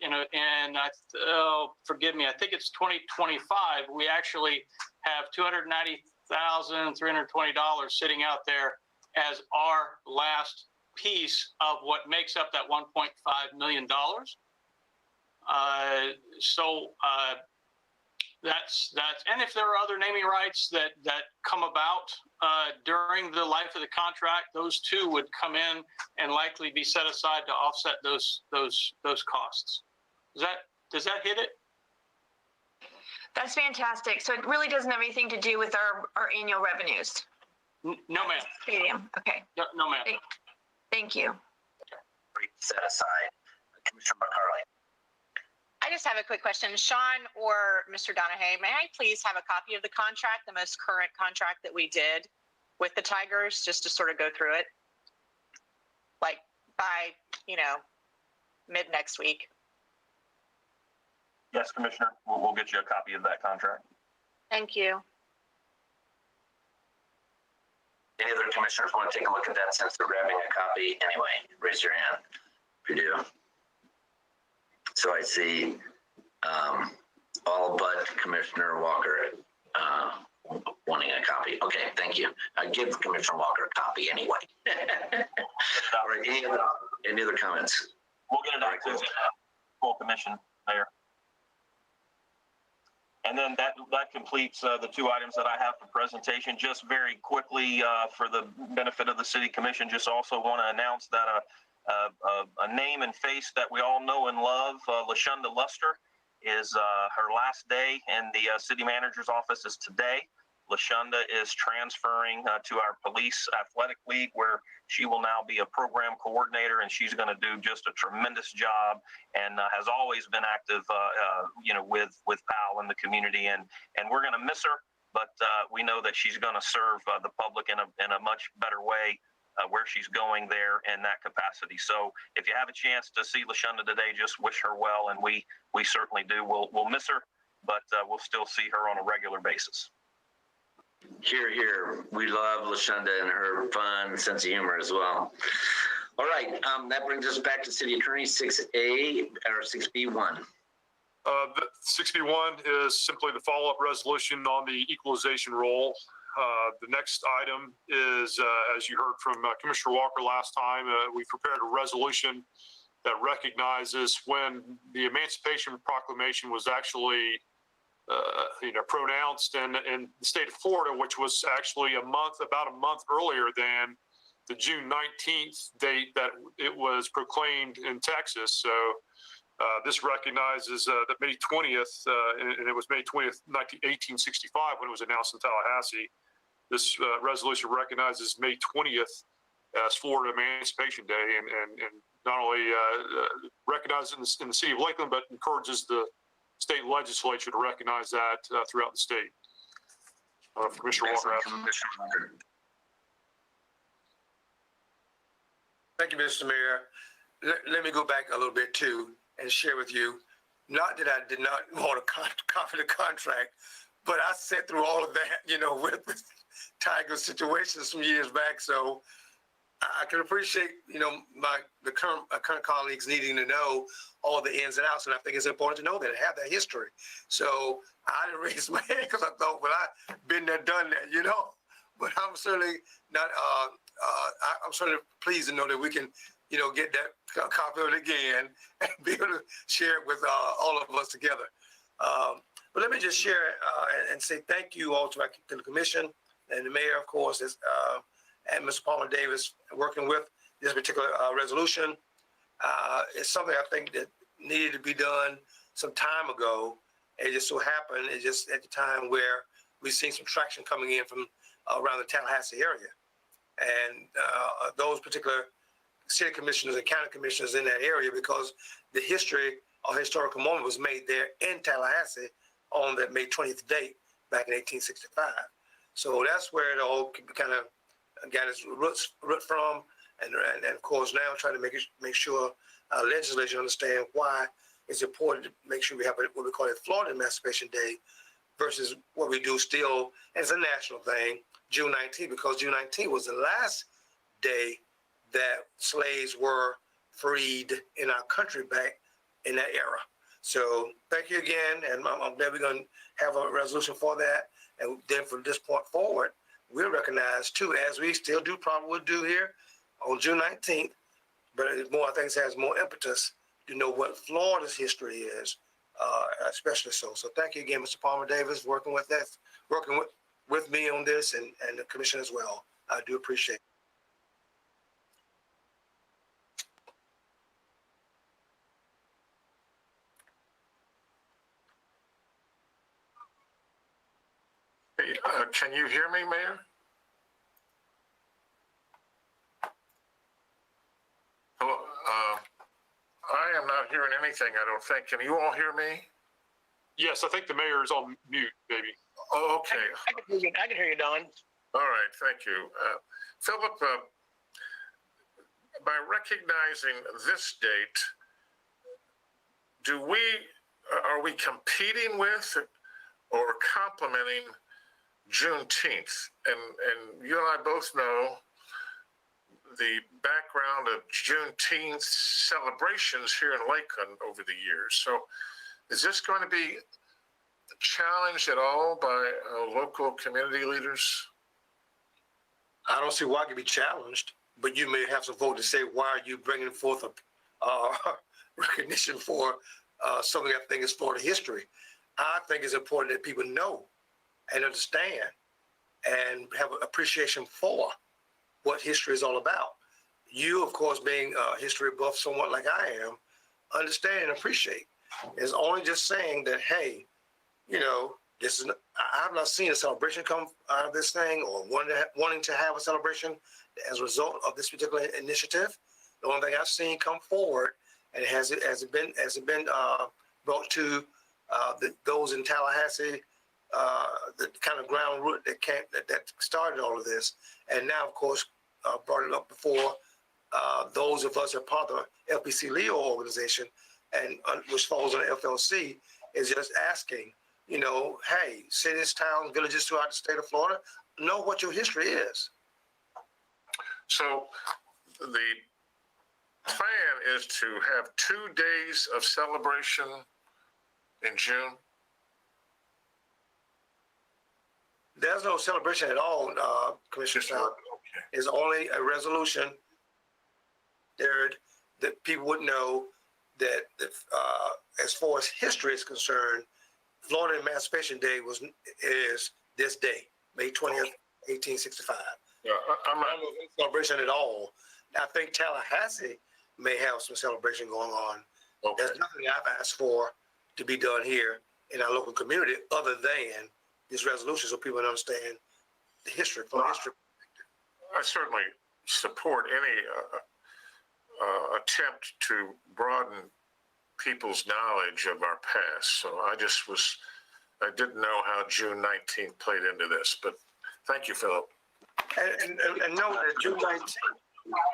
forgive me, I think it's 2025, we actually have $290,320 sitting out there as our last piece of what makes up that $1.5 million. That's and if there are other naming rights that come about during the life of the contract, those too would come in and likely be set aside to offset those costs. Does that hit it? That's fantastic. So it really doesn't have anything to do with our annual revenues. No, ma'am. Stadium. Okay. No, ma'am. Thank you. Set aside. Commissioner McCarley. I just have a quick question. Sean or Mr. Donahue, may I please have a copy of the contract, the most current contract that we did with the Tigers, just to sort of go through it? Like by, mid next week. Yes, Commissioner, we'll get you a copy of that contract. Thank you. Any other commissioners want to take a look at that since they're grabbing a copy? Anyway, raise your hand if you do. So I see all but Commissioner Walker wanting a copy. Okay, thank you. I give Commissioner Walker a copy anyway. All right, any other comments? We'll get it out to the full commission, Mayor. And then that completes the two items that I have for presentation. Just very quickly, for the benefit of the City Commission, just also want to announce that a name and face that we all know and love, LaShonda Luster, is her last day in the City Manager's office is today. LaShonda is transferring to our Police Athletic League, where she will now be a program coordinator, and she's going to do just a tremendous job, and has always been active, with PAL in the community, and we're going to miss her. but we know that she's going to serve the public in a much better way where she's going there in that capacity. So if you have a chance to see LaShunda today, just wish her well, and we certainly do. We'll miss her, but we'll still see her on a regular basis. Here, here. We love LaShunda and her fun sense of humor as well. All right, that brings us back to City Attorney 6A or 6B1. 6B1 is simply the follow-up resolution on the equalization role. The next item is, as you heard from Commissioner Walker last time, we prepared a resolution that recognizes when the Emancipation Proclamation was actually pronounced in the state of Florida, which was actually about a month earlier than the June 19th date that it was proclaimed in Texas. So this recognizes that May 20th, and it was May 20th, 1865 when it was announced in Tallahassee. This resolution recognizes May 20th as Florida Emancipation Day, and not only recognizes it in the city of Lakeland, but encourages the state legislature to recognize that throughout the state. Commissioner Walker. Thank you, Mr. Mayor. Let me go back a little bit too and share with you, not that I did not want a confident contract, but I sat through all of that, with the Tiger situation some years back. So I can appreciate, the current colleagues needing to know all the ins and outs, and I think it's important to know that and have that history. So I didn't raise my hand because I thought, well, I've been there, done that, But I'm certainly not. I'm certainly pleased to know that we can, get that copy of it again and be able to share it with all of us together. But let me just share and say thank you all to the commission and the mayor, of course, and Mr. Palmer Davis working with this particular resolution. It's something I think that needed to be done some time ago. It just so happened, it's just at the time where we've seen some traction coming in from around the Tallahassee area. And those particular city commissioners and county commissioners in that area, because the history or historical moment was made there in Tallahassee on that May 20th date back in 1865. So that's where it all kind of got its root from. And of course, now trying to make sure our legislation understand why it's important to make sure we have what we call a Florida Emancipation Day versus what we do still as a national thing, June 19th, because June 19th was the last day that slaves were freed in our country back in that era. So thank you again, and I'm glad we're going to have a resolution for that. And then from this point forward, we'll recognize too, as we still do probably do here on June 19th, but I think it has more impetus to know what Florida's history is, especially so. So thank you again, Mr. Palmer Davis, working with me on this and the commission as well. I do appreciate it. Can you hear me, Mayor? Hello, I am not hearing anything, I don't think. Can you all hear me? Yes, I think the mayor is on mute, maybe. Oh, okay. I can hear you, Don. All right, thank you. Philip, by recognizing this date, are we competing with or complementing Juneteenth? And you and I both know the background of Juneteenth celebrations here in Lakeland over the years. So is this going to be challenged at all by local community leaders? I don't see why it could be challenged, but you may have to vote to say, why are you bringing forth a recognition for something I think is Florida history? I think it's important that people know and understand and have an appreciation for what history is all about. You, of course, being a history buff somewhat like I am, understand and appreciate. It's only just saying that, hey, this is. I have not seen a celebration come out of this thing, or wanting to have a celebration as a result of this particular initiative. The only thing I've seen come forward, and has it been brought to those in Tallahassee the kind of ground root that started all of this. And now, of course, brought it up before those of us that are part of the LPC Leo organization, and which falls on the FLC, is just asking, you know, hey, cities, towns, villages throughout the state of Florida, know what your history is. So the plan is to have 2 days of celebration in June. There's no celebration at all, Commissioner Stout. Okay. It's only a resolution there that people would know that as far as history is concerned, Florida Emancipation Day is this day, May 20th, 1865. Yeah, I'm not celebration at all. I think Tallahassee may have some celebration going on. okay. There's nothing I've asked for to be done here in our local community other than this resolution, so people understand the history from history. I certainly support any attempt to broaden people's knowledge of our past. So I didn't know how June 19th played into this, but thank you, Philip. And know that June 19th,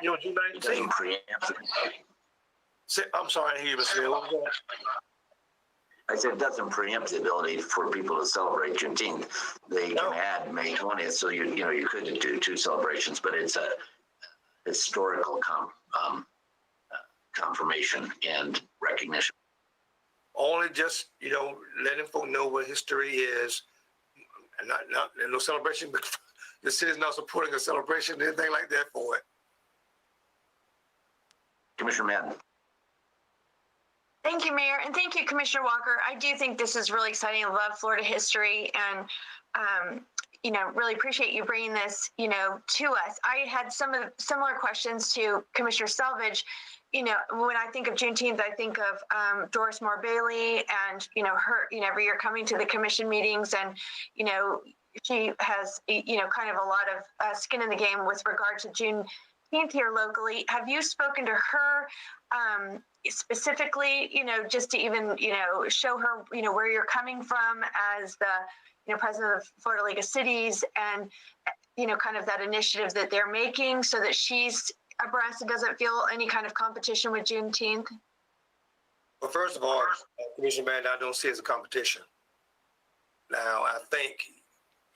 you know, June 19th. I'm sorry, I hear you, Mr. Hill. What was that? I said it doesn't preempt the ability for people to celebrate Juneteenth. They can add May 20th, so you could do 2 celebrations, but it's a historical confirmation and recognition. Only just, you know, letting folk know what history is, and not no celebration. The city's not supporting a celebration, anything like that for it. Commissioner Madden. Thank you, Mayor, and thank you, Commissioner Walker. I do think this is really exciting. I love Florida history, and you know, really appreciate you bringing this, you know, to us. I had some of the similar questions to Commissioner Selvage. You know, when I think of Juneteenth, I think of Doris Moore Bailey, and you know, her, you know, every year coming to the commission meetings, and you know, she has, you know, kind of a lot of skin in the game with regard to Juneteenth here locally. Have you spoken to her specifically, you know, just to even, you know, show her, you know, where you're coming from as the, you know, president of the Florida League of Cities, and, you know, kind of that initiative that they're making so that she's abreast and doesn't feel any kind of competition with Juneteenth? Well, first of all, Commissioner Mann, I don't see it as a competition. Now, I think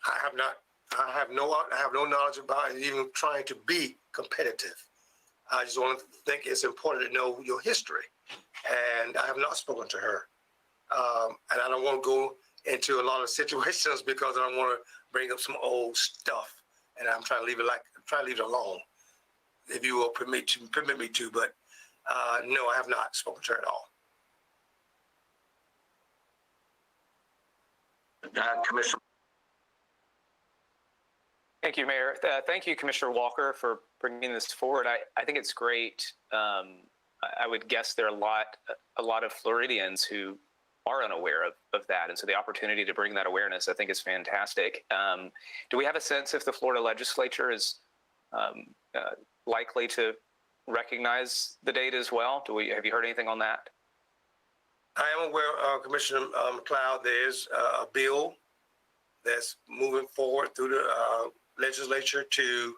I have no knowledge about it, even trying to be competitive. I just want to think it's important to know your history, and I have not spoken to her, and I don't want to go into a lot of situations because I don't want to bring up some old stuff, and I'm trying to leave it alone, if you will permit me to. But no, I have not spoken to her at all. Commissioner. Thank you, Mayor. Thank you, Commissioner Walker, for bringing this forward. I think it's great. I would guess there are a lot of Floridians who are unaware of that, and so the opportunity to bring that awareness, I think, is fantastic. Do we have a sense if the Florida legislature is likely to recognize the date as well? Have you heard anything on that? I am aware, Commissioner McLeod, there's a bill that's moving forward through the legislature to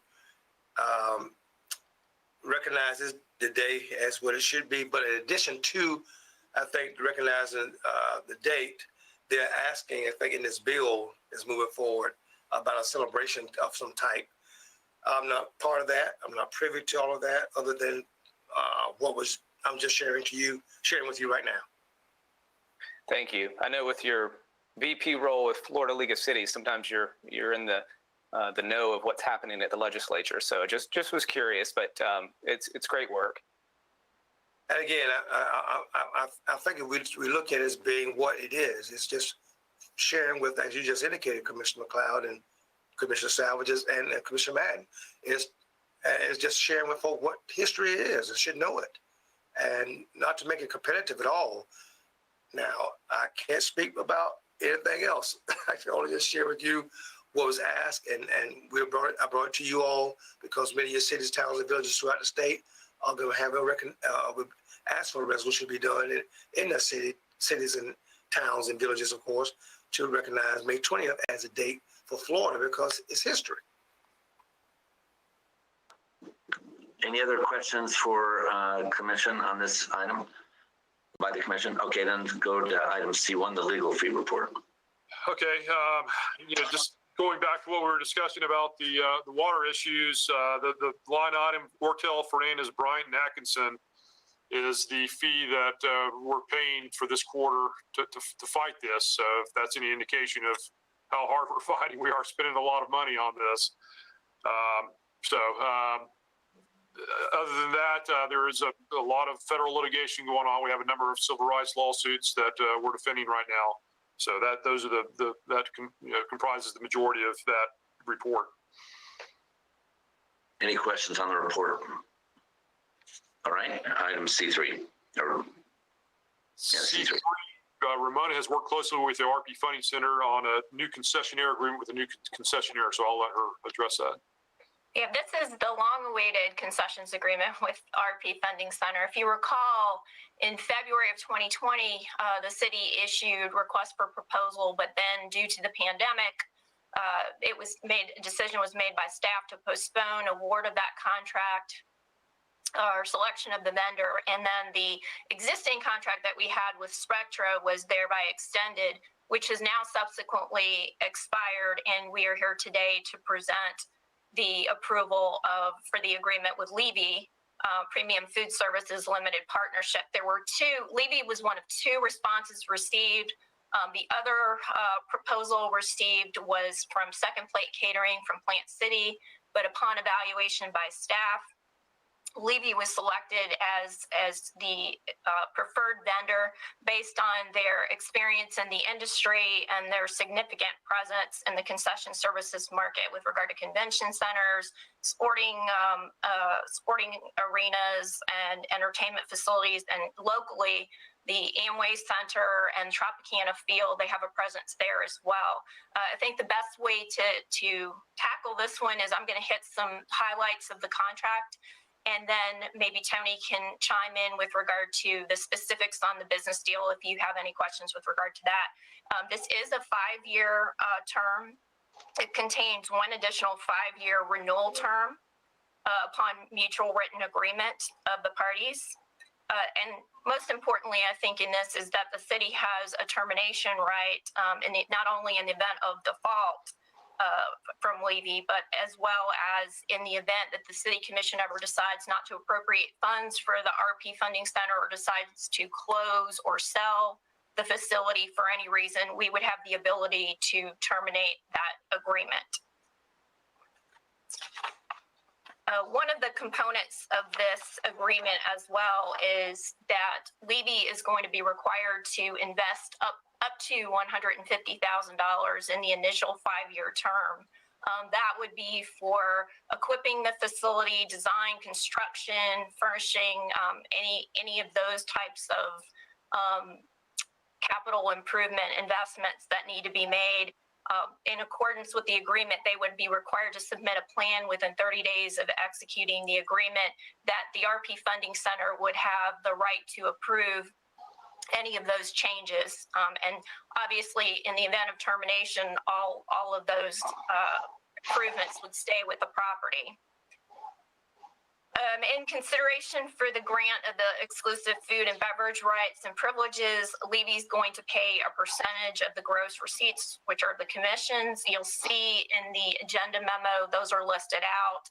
recognize the day as what it should be. But in addition to, I think, recognizing the date, they're asking, I think in this bill is moving forward, about a celebration of some type. I'm not part of that. I'm not privy to all of that, other than I'm just sharing with you right now. Thank you. I know with your VP role with Florida League of Cities, sometimes you're in the know of what's happening at the legislature. So just was curious, but it's great work. And again, I think if we look at it as being what it is, it's just sharing with, as you just indicated, Commissioner McLeod and Commissioner Salvages and Commissioner Madden, it's just sharing with folks what history is and should know it, and not to make it competitive at all. Now, I can't speak about anything else. I can only just share with you what was asked, and I brought it to you all because many of your cities, towns, and villages throughout the state are going to have ask for a resolution to be done in the cities and towns and villages, of course, to recognize May 20th as a date for Florida because it's history. Any other questions for commission on this item by the commission? Okay, then go to item C1, the legal fee report. Okay, just going back to what we were discussing about the water issues, the line item, Ortel, Fernandez, Bryant, and Atkinson is the fee that we're paying for this quarter to fight this. So if that's any indication of how hard we're fighting, we are spending a lot of money on this. Other than that, there is a lot of federal litigation going on. We have a number of civil rights lawsuits that we're defending right now. So those are comprises the majority of that report. Any questions on the report? All right, item C3. C3. Ramona has worked closely with the RP Funding Center on a new concessionaire agreement with a new concessionaire, so I'll let her address that. Yeah, this is the long-awaited concessions agreement with RP Funding Center. If you recall, in February of 2020, the city issued request for proposal, but then due to the pandemic, a decision was made by staff to postpone award of that contract or selection of the vendor, and then the existing contract that we had with Spectra was thereby extended, which has now subsequently expired, and we are here today to present the approval for the agreement with Levy, Premium Food Services Limited Partnership. Levy was one of two responses received. The other proposal received was from Second Plate Catering from Plant City, but upon evaluation by staff, Levy was selected as the preferred vendor based on their experience in the industry and their significant presence in the concession services market with regard to convention centers, sporting arenas, and entertainment facilities. And locally, the Amway Center and Tropicana Field, they have a presence there as well. I think the best way to tackle this one is I'm going to hit some highlights of the contract, and then maybe Tony can chime in with regard to the specifics on the business deal if you have any questions with regard to that. This is a 5-year term. It contains one additional 5-year renewal term upon mutual written agreement of the parties. And most importantly, I think in this is that the city has a termination right, not only in the event of default from Levy, but as well as in the event that the city commission ever decides not to appropriate funds for the RP Funding Center or decides to close or sell the facility for any reason, we would have the ability to terminate that agreement. One of the components of this agreement as well is that Levy is going to be required to invest up to $150,000 in the initial 5-year term. That would be for equipping the facility, design, construction, furnishing, any of those types of capital improvement investments that need to be made. In accordance with the agreement, they would be required to submit a plan within 30 days of executing the agreement that the RP Funding Center would have the right to approve any of those changes. And obviously, in the event of termination, all of those improvements would stay with the property. In consideration for the grant of the exclusive food and beverage rights and privileges, Levy's going to pay a percentage of the gross receipts, which are the commissions. You'll see in the agenda memo, those are listed out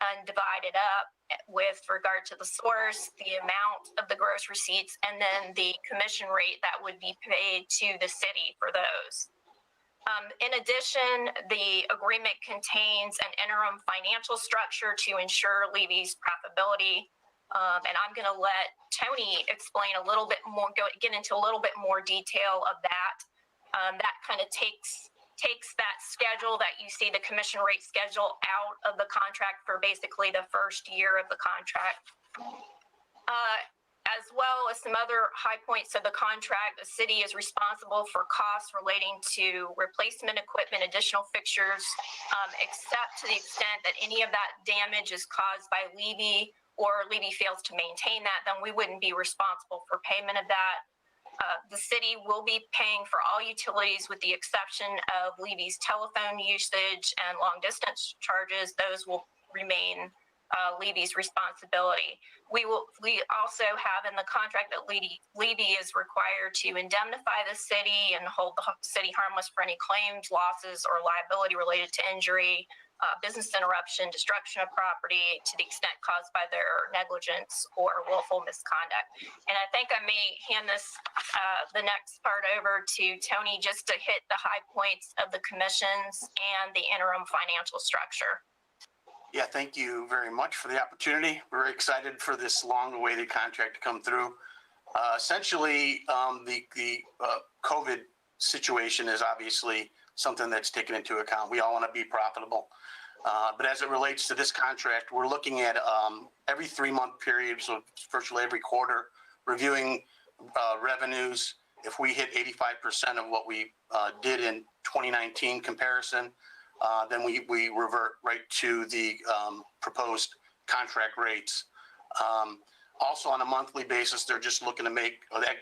and divided up with regard to the source, the amount of the gross receipts, and then the commission rate that would be paid to the city for those. In addition, the agreement contains an interim financial structure to ensure Levy's profitability. And I'm going to let Tony explain a little bit more, get into a little bit more detail of that. That kind of takes that schedule that you see, the commission rate schedule, out of the contract for basically the first year of the contract. As well as some other high points of the contract, the city is responsible for costs relating to replacement equipment, additional fixtures, except to the extent that any of that damage is caused by Levy or Levy fails to maintain that, then we wouldn't be responsible for payment of that. The city will be paying for all utilities with the exception of Levy's telephone usage and long distance charges. Those will remain Levy's responsibility. We also have in the contract that Levy is required to indemnify the city and hold the city harmless for any claims, losses, or liability related to injury, business interruption, destruction of property to the extent caused by their negligence or willful misconduct. And I think I may hand this, the next part over to Tony just to hit the high points of the commissions and the interim financial structure. Yeah, thank you very much for the opportunity. We're very excited for this long-awaited contract to come through. Essentially, the COVID situation is obviously something that's taken into account. We all want to be profitable. But as it relates to this contract, we're looking at every 3-month period, so virtually every quarter, reviewing revenues. If we hit 85% of what we did in 2019 comparison, then we revert right to the proposed contract rates. Also, on a monthly basis, they're just looking to make,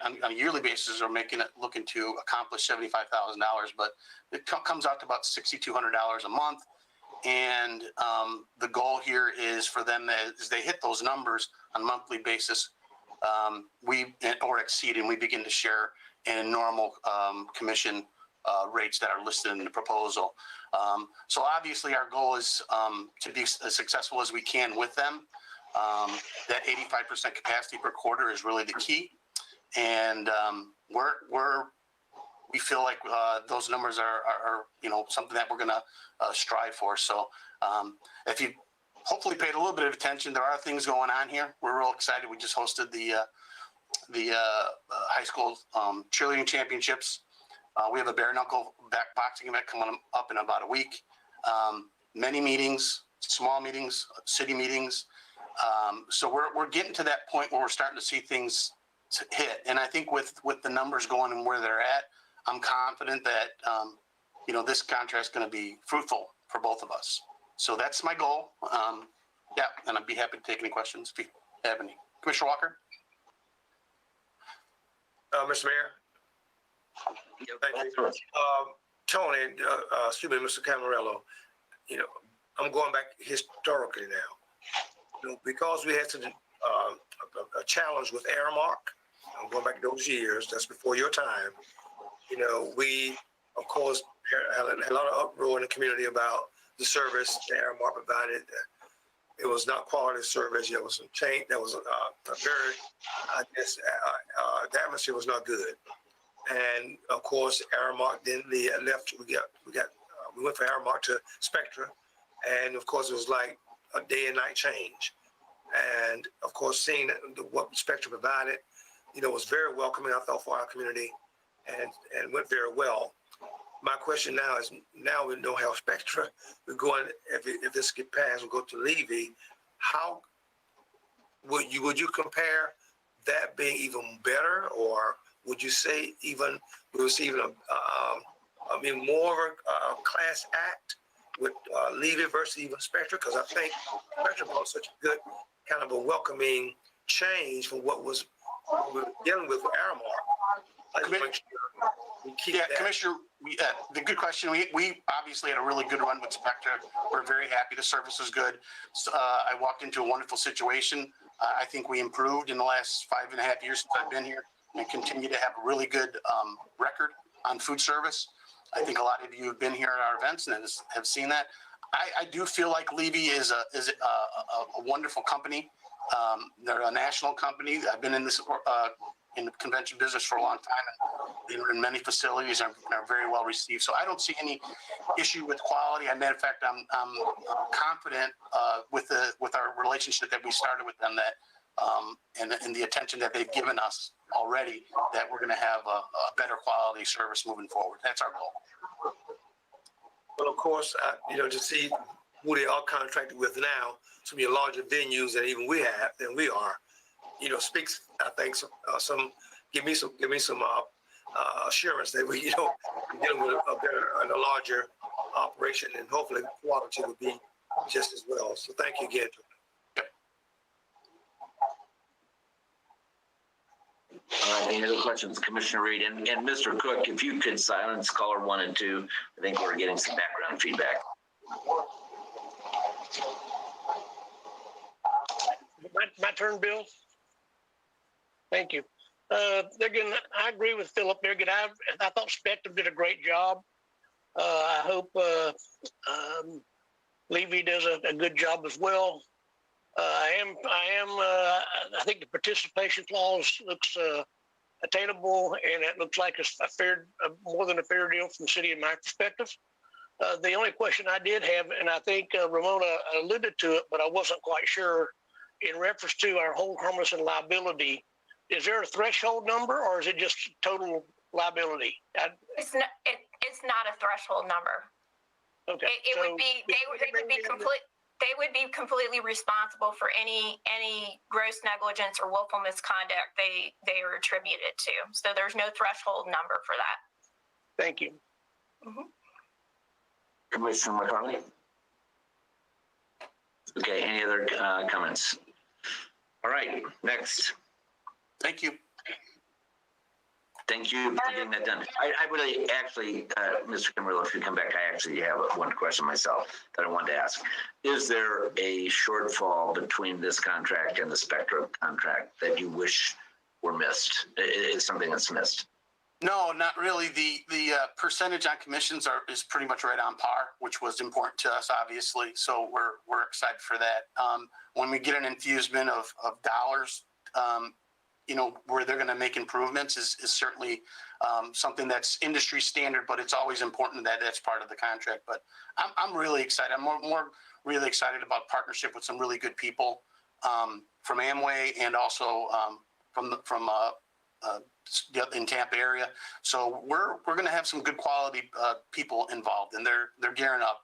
on a yearly basis, they're looking to accomplish $75,000, but it comes out to about $6,200 a month. And the goal here is for them, as they hit those numbers on a monthly basis, or exceed, and we begin to share in normal commission rates that are listed in the proposal. So obviously our goal is to be as successful as we can with them. That 85% capacity per quarter is really the key. And we feel like those numbers are something that we're going to strive for. So if you hopefully paid a little bit of attention, there are things going on here. We're real excited. We just hosted the high school cheerleading championships. We have a bare knuckle boxing event coming up in about a week. Many meetings, small meetings, city meetings. So we're getting to that point where we're starting to see things hit. And I think with the numbers going and where they're at, I'm confident that this contract is going to be fruitful for both of us. So that's my goal. And I'd be happy to take any questions if you have any. Commissioner Walker? Mr. Mayor? Thank you. Tony, excuse me, Mr. Camarello, I'm going back historically now. Because we had such a challenge with Aramark, I'm going back those years, that's before your time, we, of course, had a lot of uproar in the community about the service Aramark provided. It was not quality service. There was some change. There was a very, the atmosphere was not good. And of course, Aramark then left. We went from Aramark to Spectra, and of course, it was like a day and night change. And of course, seeing what Spectra provided, was very welcoming, I thought, for our community, and went very well. My question now is, now we know how Spectra, we're going, if this get passed, we'll go to Levy. How would you compare that being even better, or would you say even we will see even more of a class act with Levy versus even Spectra? Because I think Spectra brought such a good kind of a welcoming change from what we were dealing with Aramark. Commissioner, the good question. We obviously had a really good run with Spectra. We're very happy. The service is good. So, I walked into a wonderful situation. I think we improved in the last 5.5 years since I've been here, and continue to have a really good record on food service. I think a lot of you have been here at our events and have seen that. I do feel like Levy is a wonderful company. They're a national company. I've been in the convention business for a long time, and they're in many facilities and are very well received. So I don't see any issue with quality. As a matter of fact, I'm confident with our relationship that we started with them, that and the attention that they've given us already, that we're going to have a better quality service moving forward. That's our goal. Well, of course, to see who they are contracted with now, some of your larger venues than even we have, than we are, speaks, I think, give me some assurance that we, dealing with a better and a larger operation, and hopefully the quality will be just as well. So thank you again. Any other questions, Commissioner Reed? And Mr. Cook, if you could silence caller 1 and 2, I think we're getting some background feedback. My turn, Bill. Thank you. Again, I agree with Philip there. Again, I thought Spectrum did a great job. I hope Levy does a good job as well. I think the participation clause looks attainable, and it looks like it's more than a fair deal from the city in my perspective. The only question I did have, and I think Ramona alluded to it, but I wasn't quite sure, in reference to our hold harmless and liability, is there a threshold number, or is it just total liability? It's not a threshold number. Okay. They would be completely responsible for any gross negligence or willful misconduct they are attributed to. So there's no threshold number for that. Thank you. Mm-hmm. Commissioner McCartney? Okay, any other comments? All right, next. Thank you. Thank you for getting that done. I really actually, Mr. Camarillo, if you come back, I actually have one question myself that I wanted to ask. Is there a shortfall between this contract and the Spectrum contract that you wish were missed? Is something that's missed? No, not really. The percentage on commissions is pretty much right on par, which was important to us, obviously. So we're excited for that. When we get an infusement of dollars, where they're going to make improvements is certainly something that's industry standard, but it's always important that that's part of the contract. But I'm really excited. I'm more really excited about partnership with some really good people from Amway and also from in Tampa area. So we're going to have some good quality people involved, and they're gearing up.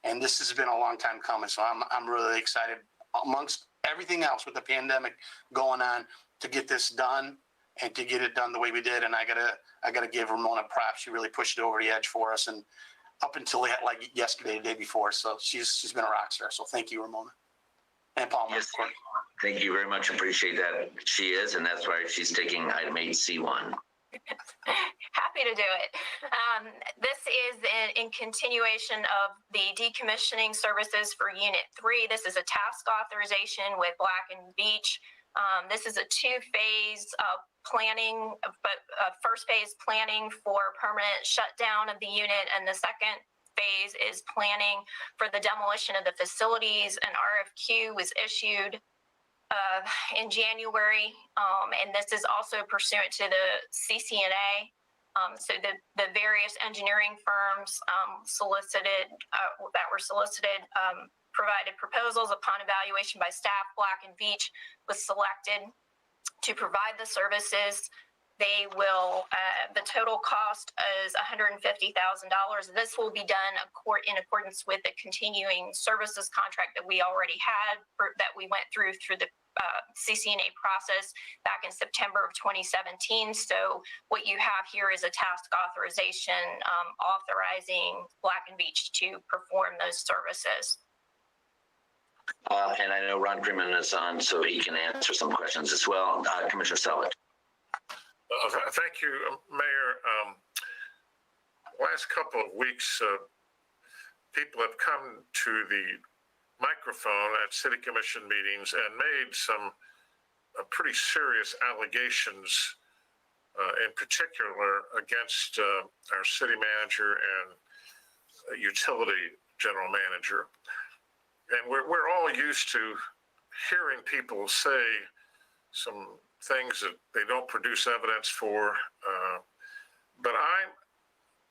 And this has been a long time coming. So I'm really excited, amongst everything else with the pandemic going on, to get this done and to get it done the way we did. And I gotta give Ramona props. She really pushed it over the edge for us, and up until like yesterday, the day before. So she's been a rock star. So thank you, Ramona. And Paul. Yes, thank you very much. Appreciate that. She is, and that's why she's taking item 8C1. Happy to do it. This is in continuation of the decommissioning services for Unit 3. This is a task authorization with Black & Veatch. This is a two-phase planning, but first phase planning for permanent shutdown of the unit, and the second phase is planning for the demolition of the facilities. An RFQ was issued in January, and this is also pursuant to the CCNA. So the various engineering firms that were solicited provided proposals. Upon evaluation by staff, Black & Veatch was selected to provide the services. They will, the total cost is $150,000. This will be done in accordance with the continuing services contract that we already had, that we went through the CCNA process back in September of 2017. So what you have here is a task authorization authorizing Black & Veatch to perform those services. And I know Ron Freeman is on, so he can answer some questions as well. Commissioner Selleck. Thank you, Mayor. Last couple of weeks, people have come to the microphone at city commission meetings and made some pretty serious allegations, in particular against our city manager and utility general manager. And we're all used to hearing people say some things that they don't produce evidence for. But I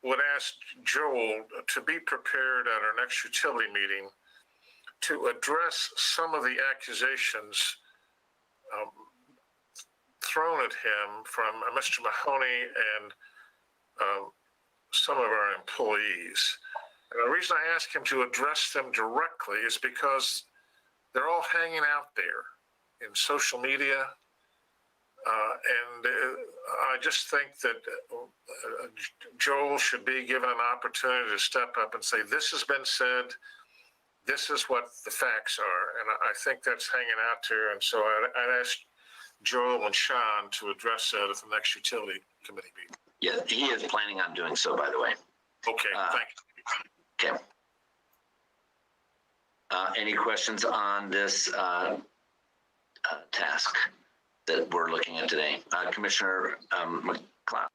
would ask Joel to be prepared at our next utility meeting to address some of the accusations thrown at him from Mr. Mahoney and some of our employees. And the reason I ask him to address them directly is because they're all hanging out there in social media. And I just think that Joel should be given an opportunity to step up and say, this has been said, this is what the facts are. And I think that's hanging out there. And so I'd ask Joel and Sean to address that at the next utility committee meeting. Yeah, he is planning on doing so, by the way. Okay, thank you. Okay. Any questions on this task that we're looking at today? Commissioner McLeod.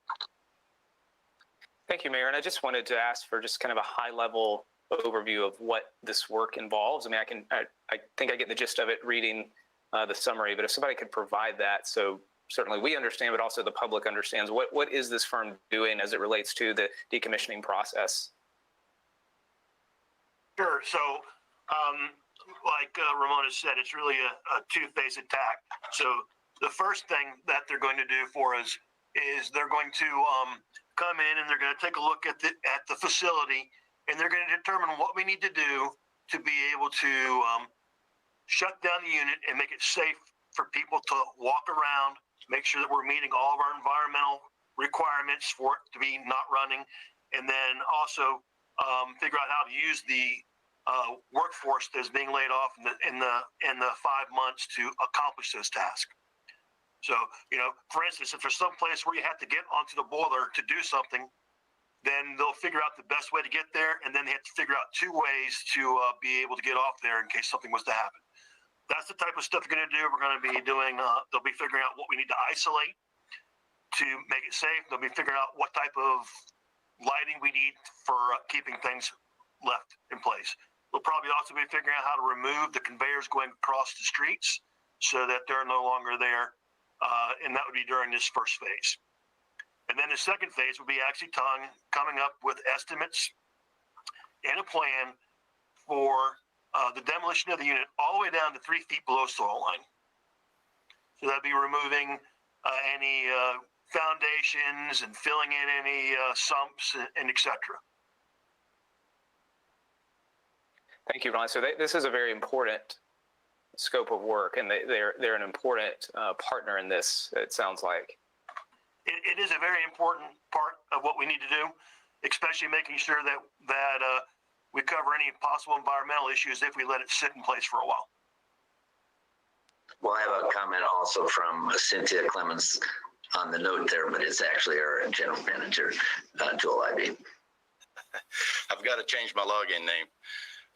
Thank you, Mayor. And I just wanted to ask for just kind of a high-level overview of what this work involves. I mean, I think I get the gist of it reading the summary, but if somebody could provide that, so certainly we understand, but also the public understands, what is this firm doing as it relates to the decommissioning process? Sure. So, like Ramona said, it's really a two-phase attack. So the first thing that they're going to do for us is they're going to come in and they're going to take a look at the facility, and they're going to determine what we need to do to be able to shut down the unit and make it safe for people to walk around, make sure that we're meeting all of our environmental requirements for it to be not running, and then also figure out how to use the workforce that's being laid off in the 5 months to accomplish those tasks. So, you know, for instance, if there's some place where you have to get onto the boiler to do something, then they'll figure out the best way to get there, and then they have to figure out 2 ways to be able to get off there in case something was to happen. That's the type of stuff we're going to do. We're going to be doing, they'll be figuring out what we need to isolate to make it safe. They'll be figuring out what type of lighting we need for keeping things left in place. We'll probably also be figuring out how to remove the conveyors going across the streets so that they're no longer there. And that would be during this first phase. And then the second phase will be actually coming up with estimates and a plan for the demolition of the unit all the way down to 3 feet below soil line. So that'd be removing any foundations and filling in any sumps and et cetera. Thank you, Ron. So this is a very important scope of work, and they're an important partner in this, it sounds like. It is a very important part of what we need to do, especially making sure that we cover any possible environmental issues if we let it sit in place for a while. We'll have a comment also from Cynthia Clemens on the note there, but it's actually our general manager, Joel Ivey. I've got to change my login name.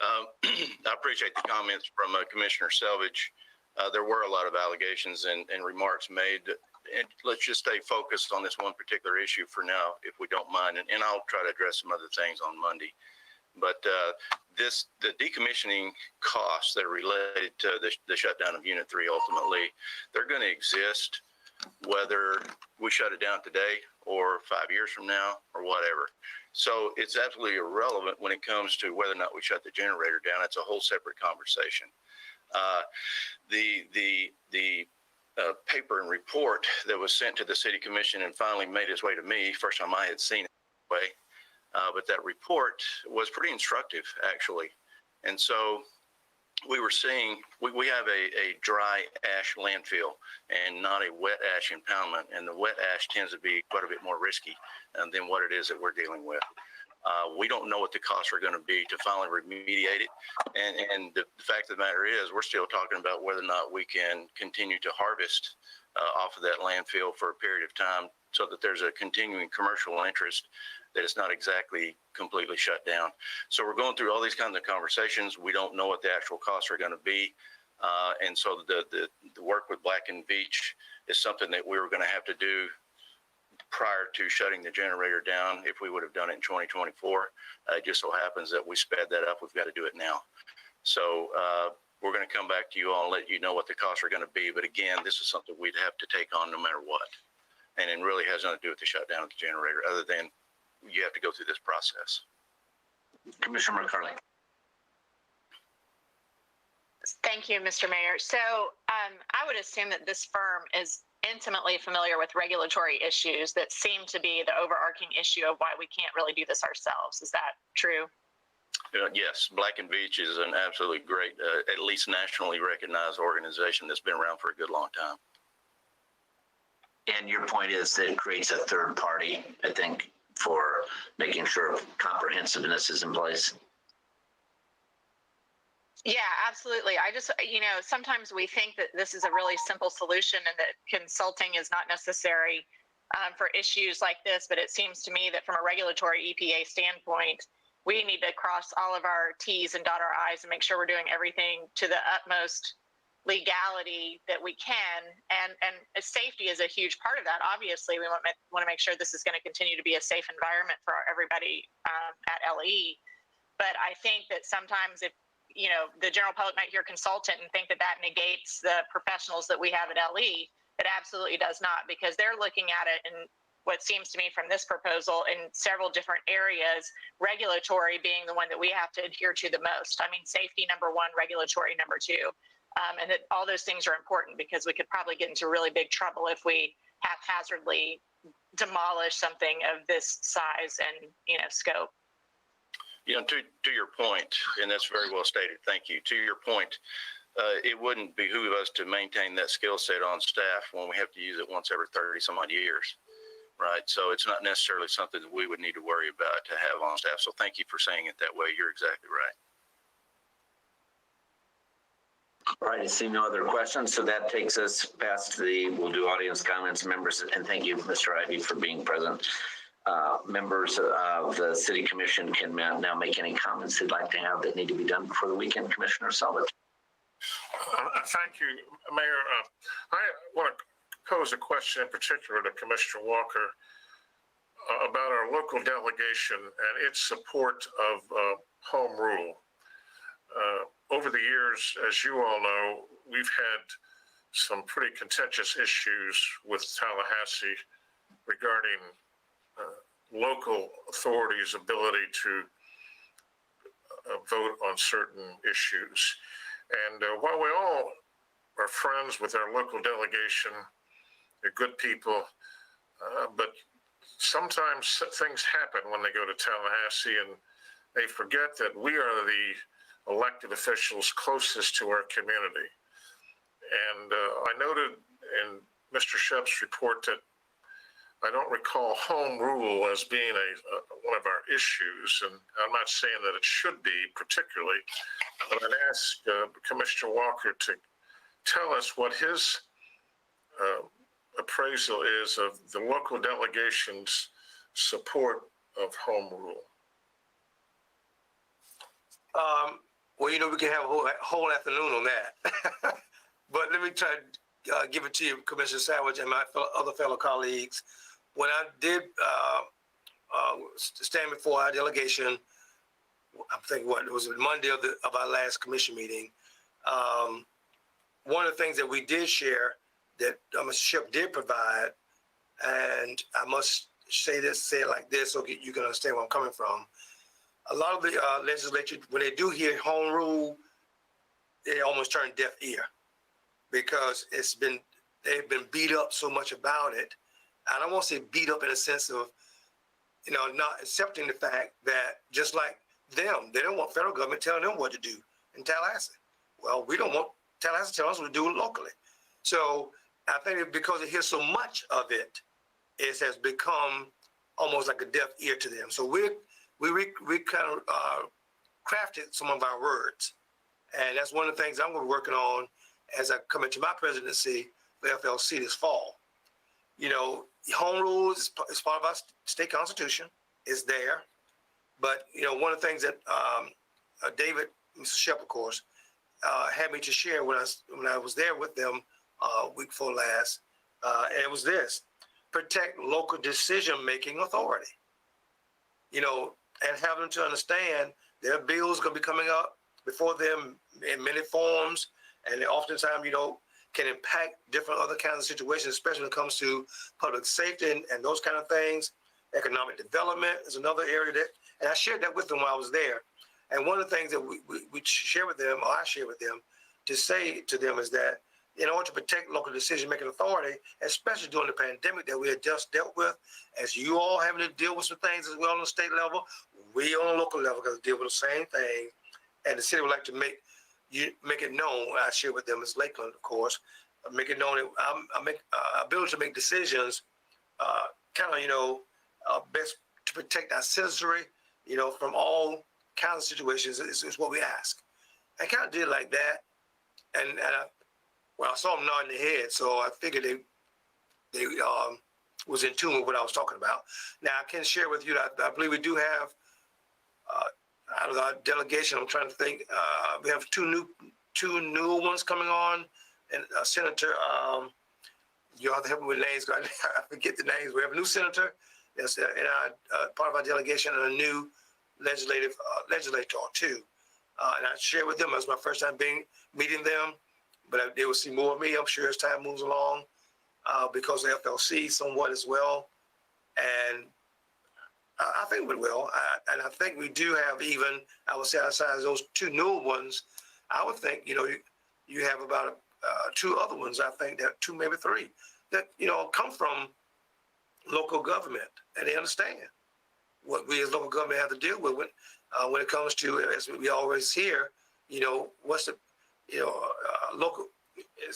I appreciate the comments from Commissioner Selvage. There were a lot of allegations and remarks made. And let's just stay focused on this one particular issue for now, if we don't mind. And I'll try to address some other things on Monday. But the decommissioning costs that are related to the shutdown of Unit 3, ultimately, they're going to exist whether we shut it down today or 5 years from now or whatever. So it's absolutely irrelevant when it comes to whether or not we shut the generator down. It's a whole separate conversation. The paper and report that was sent to the City Commission and finally made its way to me, first time I had seen it anyway, but that report was pretty instructive, actually. And so we were seeing, we have a dry ash landfill and not a wet ash impoundment, and the wet ash tends to be quite a bit more risky than what it is that we're dealing with. We don't know what the costs are going to be to finally remediate it. And the fact of the matter is, we're still talking about whether or not we can continue to harvest off of that landfill for a period of time so that there's a continuing commercial interest, that it's not exactly completely shut down. So we're going through all these kinds of conversations. We don't know what the actual costs are going to be. And so the work with Black and Veatch is something that we were going to have to do prior to shutting the generator down if we would have done it in 2024. It just so happens that we sped that up. We've got to do it now. So we're going to come back to you all and let you know what the costs are going to be. But again, this is something we'd have to take on no matter what. And it really has nothing to do with the shutdown of the generator, other than you have to go through this process. Commissioner McCarley. Thank you, Mr. Mayor. So I would assume that this firm is intimately familiar with regulatory issues that seem to be the overarching issue of why we can't really do this ourselves. Is that true? Yes, Black and Veatch is an absolutely great, at least nationally recognized organization that's been around for a good long time. And your point is that it creates a third party, I think, for making sure comprehensiveness is in place. Yeah, absolutely. I just, sometimes we think that this is a really simple solution and that consulting is not necessary for issues like this. But it seems to me that from a regulatory EPA standpoint, we need to cross all of our T's and dot our I's and make sure we're doing everything to the utmost legality that we can. And safety is a huge part of that. Obviously, we want to make sure this is going to continue to be a safe environment for everybody at LE. But I think that sometimes if the general public might hear consultant and think that negates the professionals that we have at LE. It absolutely does not, because they're looking at it in what seems to me from this proposal in several different areas, regulatory being the one that we have to adhere to the most. I mean, safety number one, regulatory number two. And that all those things are important, because we could probably get into really big trouble if we haphazardly demolish something of this size and scope. To your point, and that's very well stated, thank you. To your point, it wouldn't behoove us to maintain that skill set on staff when we have to use it once every 30 some odd years, right? So it's not necessarily something that we would need to worry about to have on staff. So thank you for saying it that way. You're exactly right. All right, I see no other questions. So that takes us past we'll do audience comments, members, and thank you, Mr. Ivy, for being present. Members of the City Commission can now make any comments they'd like to have that need to be done before the weekend. Commissioner Sullivan. Thank you, Mayor. I want to pose a question in particular to Commissioner Walker about our local delegation and its support of home rule. Over the years, as you all know, we've had some pretty contentious issues with Tallahassee regarding local authorities' ability to vote on certain issues. And while we all are friends with our local delegation, they're good people, but sometimes things happen when they go to Tallahassee and they forget that we are the elected officials closest to our community. And I noted in Mr. Shep's report that I don't recall home rule as being one of our issues, and I'm not saying that it should be particularly, but I'd ask Commissioner Walker to tell us what his appraisal is of the local delegation's support of home rule. Well, we can have a whole afternoon on that. But let me try to give it to you, Commissioner Savage, and my other fellow colleagues. When I did stand before our delegation, I'm thinking it was Monday of our last commission meeting. One of the things that we did share that Mr. Shep did provide, and I must say it like this so you can understand where I'm coming from. A lot of the legislature, when they do hear home rule, they almost turn deaf ear, because they've been beat up so much about it. I don't want to say beat up in a sense of, not accepting the fact that just like them, they don't want federal government telling them what to do in Tallahassee. Well, we don't want Tallahassee telling us what to do locally. So I think because they hear so much of it, it has become almost like a deaf ear to them. So we kind of crafted some of our words. And that's one of the things I'm going to be working on as I come into my presidency for FLC this fall. Home rule is part of our state constitution. It's there. But, one of the things that David, Mr. Shep, of course, had me to share when I was there with them week before last, and it was this: protect local decision-making authority. And have them to understand their bills going to be coming up before them in many forms, and they oftentimes, can impact different other kinds of situations, especially when it comes to public safety and those kind of things. Economic development is another area and I shared that with them while I was there. And one of the things that we share with them, or I share with them, to say to them is that in order to protect local decision-making authority, especially during the pandemic that we had just dealt with, as you all having to deal with some things as well on the state level, we on the local level got to deal with the same thing. And the city would like to make it known. I share with them as Lakeland, of course, make it known that I make ability to make decisions, best to protect our citizenry, from all kinds of situations is what we ask. I kind of did like that, and I saw them nodding their head, so I figured they was in tune with what I was talking about. Now I can share with you that I believe we do have out of our delegation. I'm trying to think. We have two new ones coming on, and Senator. You have to help me with names. I forget the names. We have a new senator that's in our part of our delegation, and a new legislator too. And I share with them. It was my first time meeting them, but they will see more of me, I'm sure, as time moves along, because of FLC somewhat as well. And I think we will. And I think we do have even, I would say, outside of those two new ones, I would think, you have about two other ones, I think, that two, maybe three, that, come from local government, and they understand what we as local government have to deal with when it comes to, as we always hear, what's the, local,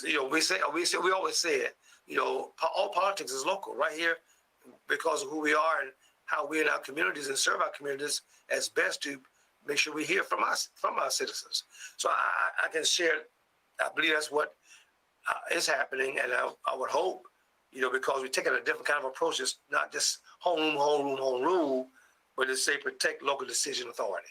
we always say it, all politics is local right here because of who we are and how we in our communities and serve our communities as best to make sure we hear from our citizens. So I can share, I believe that's what is happening, and I would hope, because we're taking a different kind of approach. It's not just home rule, but to say protect local decision authority.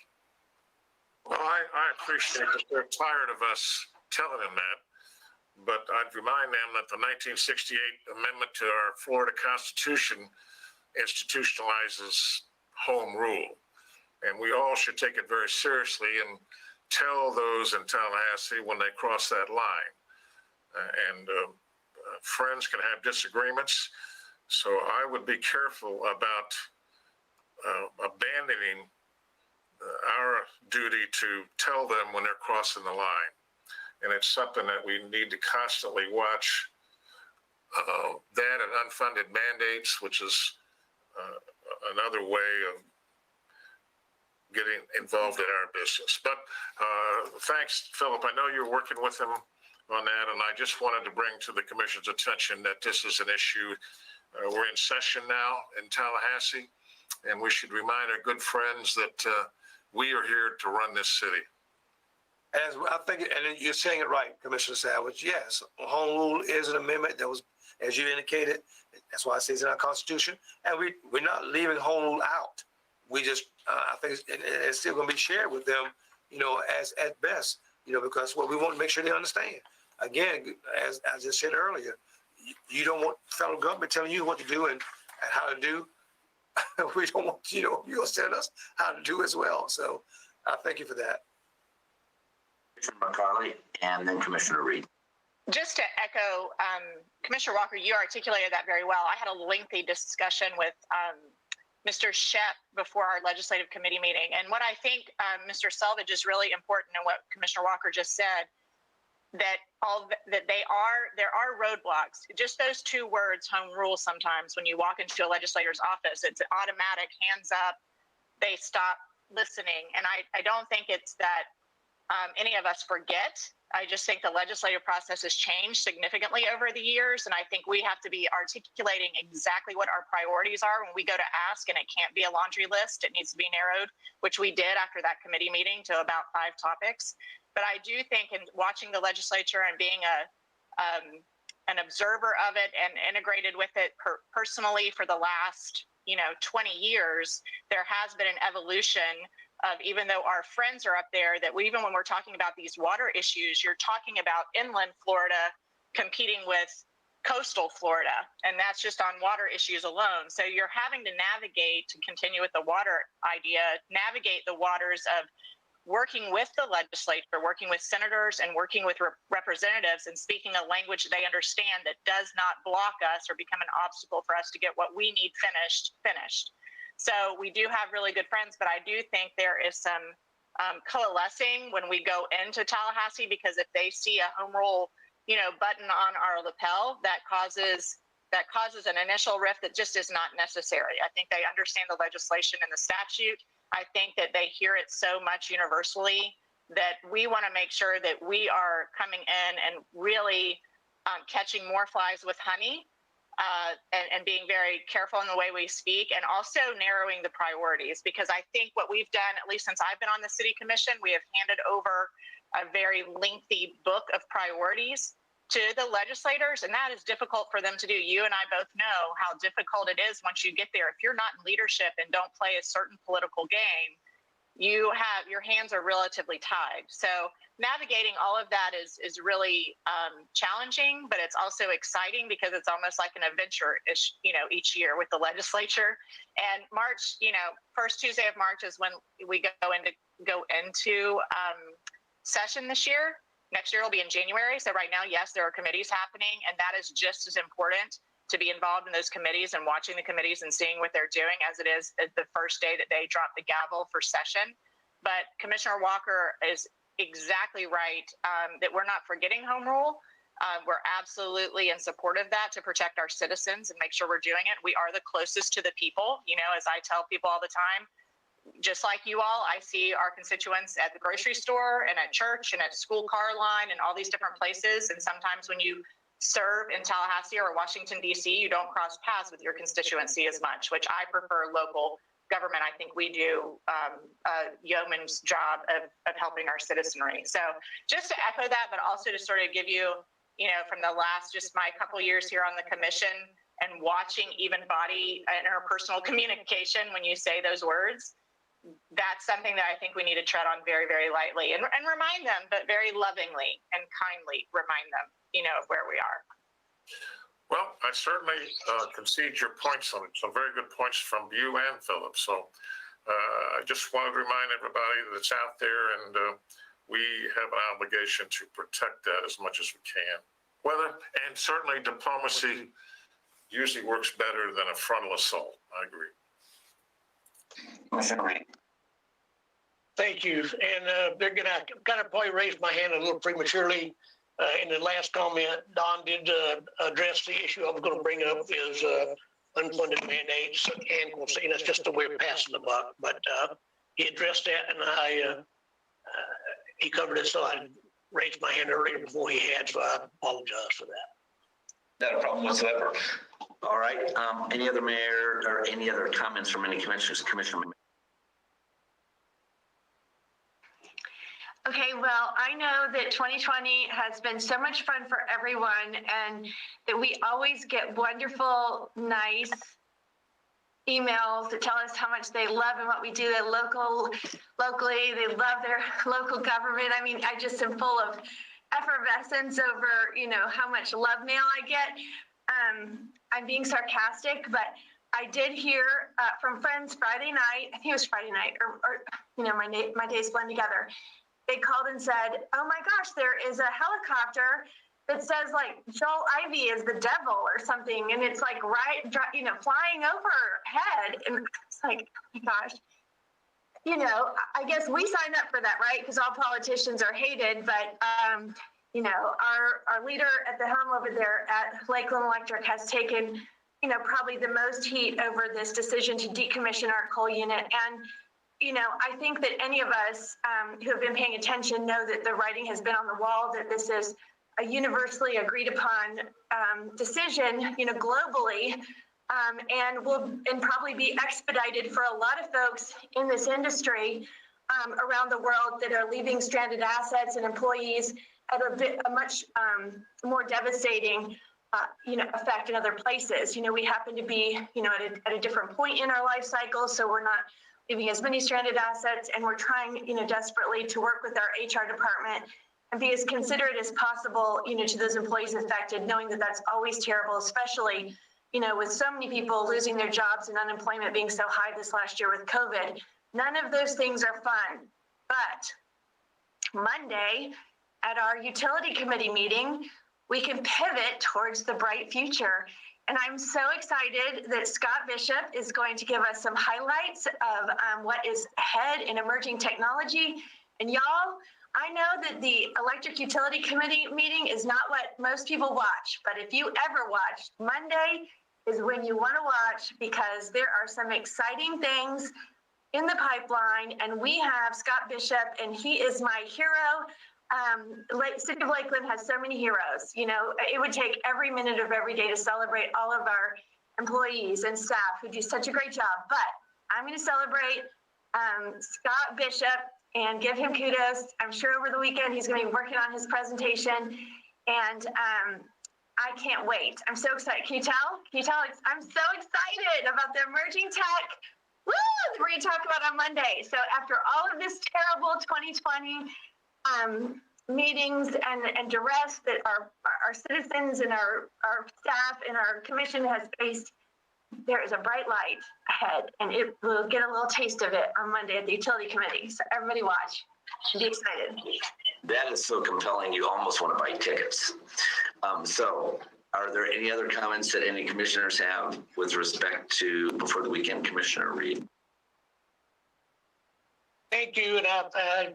Well, I appreciate that they're tired of us telling them that, but I'd remind them that the 1968 amendment to our Florida Constitution institutionalizes home rule, and we all should take it very seriously and tell those in Tallahassee when they cross that line. Friends can have disagreements, so I would be careful about abandoning our duty to tell them when they're crossing the line. And it's something that we need to constantly watch, that and unfunded mandates, which is another way of getting involved in our business. But thanks, Philip. I know you're working with him on that, and I just wanted to bring to the commission's attention that this is an issue. We're in session now in Tallahassee, and we should remind our good friends that we are here to run this city. As I think, and you're saying it right, Commissioner Savage. Yes, home rule is an amendment that was, as you indicated, that's why it says in our Constitution, and we're not leaving home rule out. We just, I think it's still going to be shared with them, as at best, because what we want to make sure they understand. Again, as I just said earlier, you don't want federal government telling you what to do and how to do. We don't want, you'll tell us how to do as well. So I thank you for that. Commissioner McCarley, and then Commissioner Reed. Just to echo, Commissioner Walker, you articulated that very well. I had a lengthy discussion with Mr. Shep before our legislative committee meeting. And what I think, Mr. Selvage, is really important, and what Commissioner Walker just said, there are roadblocks. Just those two words, home rule, sometimes when you walk into a legislator's office, it's automatic, hands up, they stop listening. And I don't think it's that any of us forget. I just think the legislative process has changed significantly over the years, and I think we have to be articulating exactly what our priorities are when we go to ask, and it can't be a laundry list. It needs to be narrowed, which we did after that committee meeting, to about 5 topics. But I do think, in watching the legislature and being an observer of it and integrated with it personally for the last 20 years, there has been an evolution of, even though our friends are up there, that even when we're talking about these water issues, you're talking about inland Florida competing with coastal Florida, and that's just on water issues alone. So you're having to navigate, to continue with the water idea, navigate the waters of working with the legislature, working with senators, and working with representatives, and speaking a language they understand that does not block us or become an obstacle for us to get what we need finished. So we do have really good friends, but I do think there is some coalescing when we go into Tallahassee, because if they see a home rule, button on our lapel, that causes an initial rift that just is not necessary. I think they understand the legislation and the statute. I think that they hear it so much universally that we want to make sure that we are coming in and really catching more flies with honey. And being very careful in the way we speak, and also narrowing the priorities, because I think what we've done, at least since I've been on the city commission, we have handed over a very lengthy book of priorities to the legislators, and that is difficult for them to do. You and I both know how difficult it is once you get there. If you're not in leadership and don't play a certain political game, your hands are relatively tied. So navigating all of that is really challenging, but it's also exciting because it's almost like an adventure, each year with the legislature. And March, first Tuesday of March is when we go into session this year. Next year will be in January. So right now, yes, there are committees happening, and that is just as important to be involved in those committees and watching the committees and seeing what they're doing as it is the first day that they drop the gavel for session. But Commissioner Walker is exactly right that we're not forgetting home rule. We're absolutely in support of that to protect our citizens and make sure we're doing it. We are the closest to the people. As I tell people all the time, just like you all, I see our constituents at the grocery store and at church and at school car line and all these different places. And sometimes when you serve in Tallahassee or Washington, D.C., you don't cross paths with your constituency as much, which I prefer local government. I think we do a yeoman's job of helping our citizenry. So just to echo that, but also to sort of give you, from the last, just my couple years here on the commission and watching even body interpersonal communication when you say those words, that's something that I think we need to tread on very, very lightly and remind them, but very lovingly and kindly remind them, of where we are. Well, I certainly concede your points on it. Some very good points from you and Philip. So I just wanted to remind everybody that's out there, and we have an obligation to protect that as much as we can. And certainly diplomacy usually works better than a frontal assault. I agree. Thank you. And they're going to kind of probably raise my hand a little prematurely. In the last comment, Don did address the issue I was going to bring up is unfunded mandates, and that's just the way of passing the buck. But he addressed that, and he covered it, so I raised my hand earlier before he had, so I apologize for that. Not a problem whatsoever. All right. Any other mayor or any other comments from any commissioners? Commissioner. Okay, well, I know that 2020 has been so much fun for everyone, and that we always get wonderful, nice emails that tell us how much they love and what we do locally. They love their local government. I mean, I just am full of effervescence over, how much love mail I get. I'm being sarcastic, but I did hear from friends Friday night. I think it was Friday night, or my days blend together. They called and said, "Oh my gosh, there is a helicopter that says like Joel Ivy is the devil or something, and it's like flying overhead." And it's like, oh my gosh, I guess we signed up for that, right? Because all politicians are hated, but our leader at the helm over there at Lakeland Electric has taken, probably the most heat over this decision to decommission our coal unit. And I think that any of us who have been paying attention know that the writing has been on the wall, that this is a universally agreed upon decision, globally, and probably be expedited for a lot of folks in this industry around the world that are leaving stranded assets and employees at a much more devastating effect in other places. We happen to be, at a different point in our life cycle, so we're not leaving as many stranded assets, and we're trying, desperately to work with our HR department and be as considerate as possible, to those employees affected, knowing that that's always terrible, especially, with so many people losing their jobs and unemployment being so high this last year with COVID. None of those things are fun. But Monday, at our utility committee meeting, we can pivot towards the bright future. And I'm so excited that Scott Bishop is going to give us some highlights of what is ahead in emerging technology. And y'all, I know that the Electric Utility Committee meeting is not what most people watch, but if you ever watched, Monday is when you want to watch, because there are some exciting things in the pipeline. And we have Scott Bishop, and he is my hero. City of Lakeland has so many heroes. It would take every minute of every day to celebrate all of our employees and staff who do such a great job. But I'm going to celebrate Scott Bishop and give him kudos. I'm sure over the weekend he's going to be working on his presentation, and I can't wait. I'm so excited. Can you tell? Can you tell? I'm so excited about the emerging tech. Woo! That we're going to talk about on Monday. So after all of this terrible 2020 meetings and duress that our citizens and our staff and our commission has faced, there is a bright light ahead, and it will get a little taste of it on Monday at the Utility Committee. So everybody watch. Be excited. That is so compelling, you almost want to buy tickets. So are there any other comments that any commissioners have with respect to before the weekend, Commissioner Reed? Thank you. And I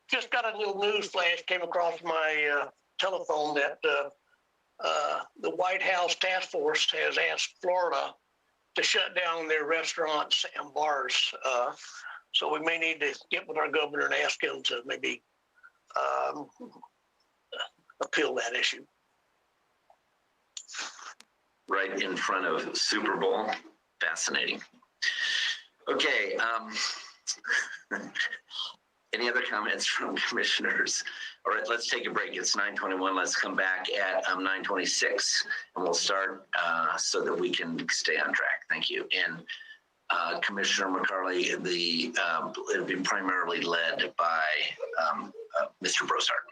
just got a little news flash came across my telephone that the White House task force has asked Florida to shut down their restaurants and bars. So we may need to get with our governor and ask him to maybe appeal that issue. Right in front of Super Bowl. Fascinating. Okay. Any other comments from commissioners? All right, let's take a break. It's 9:21. Let's come back at 9:26, and we'll start so that we can stay on track. Thank you. And Commissioner McCarley, it'll be primarily led by Mr. Brossart.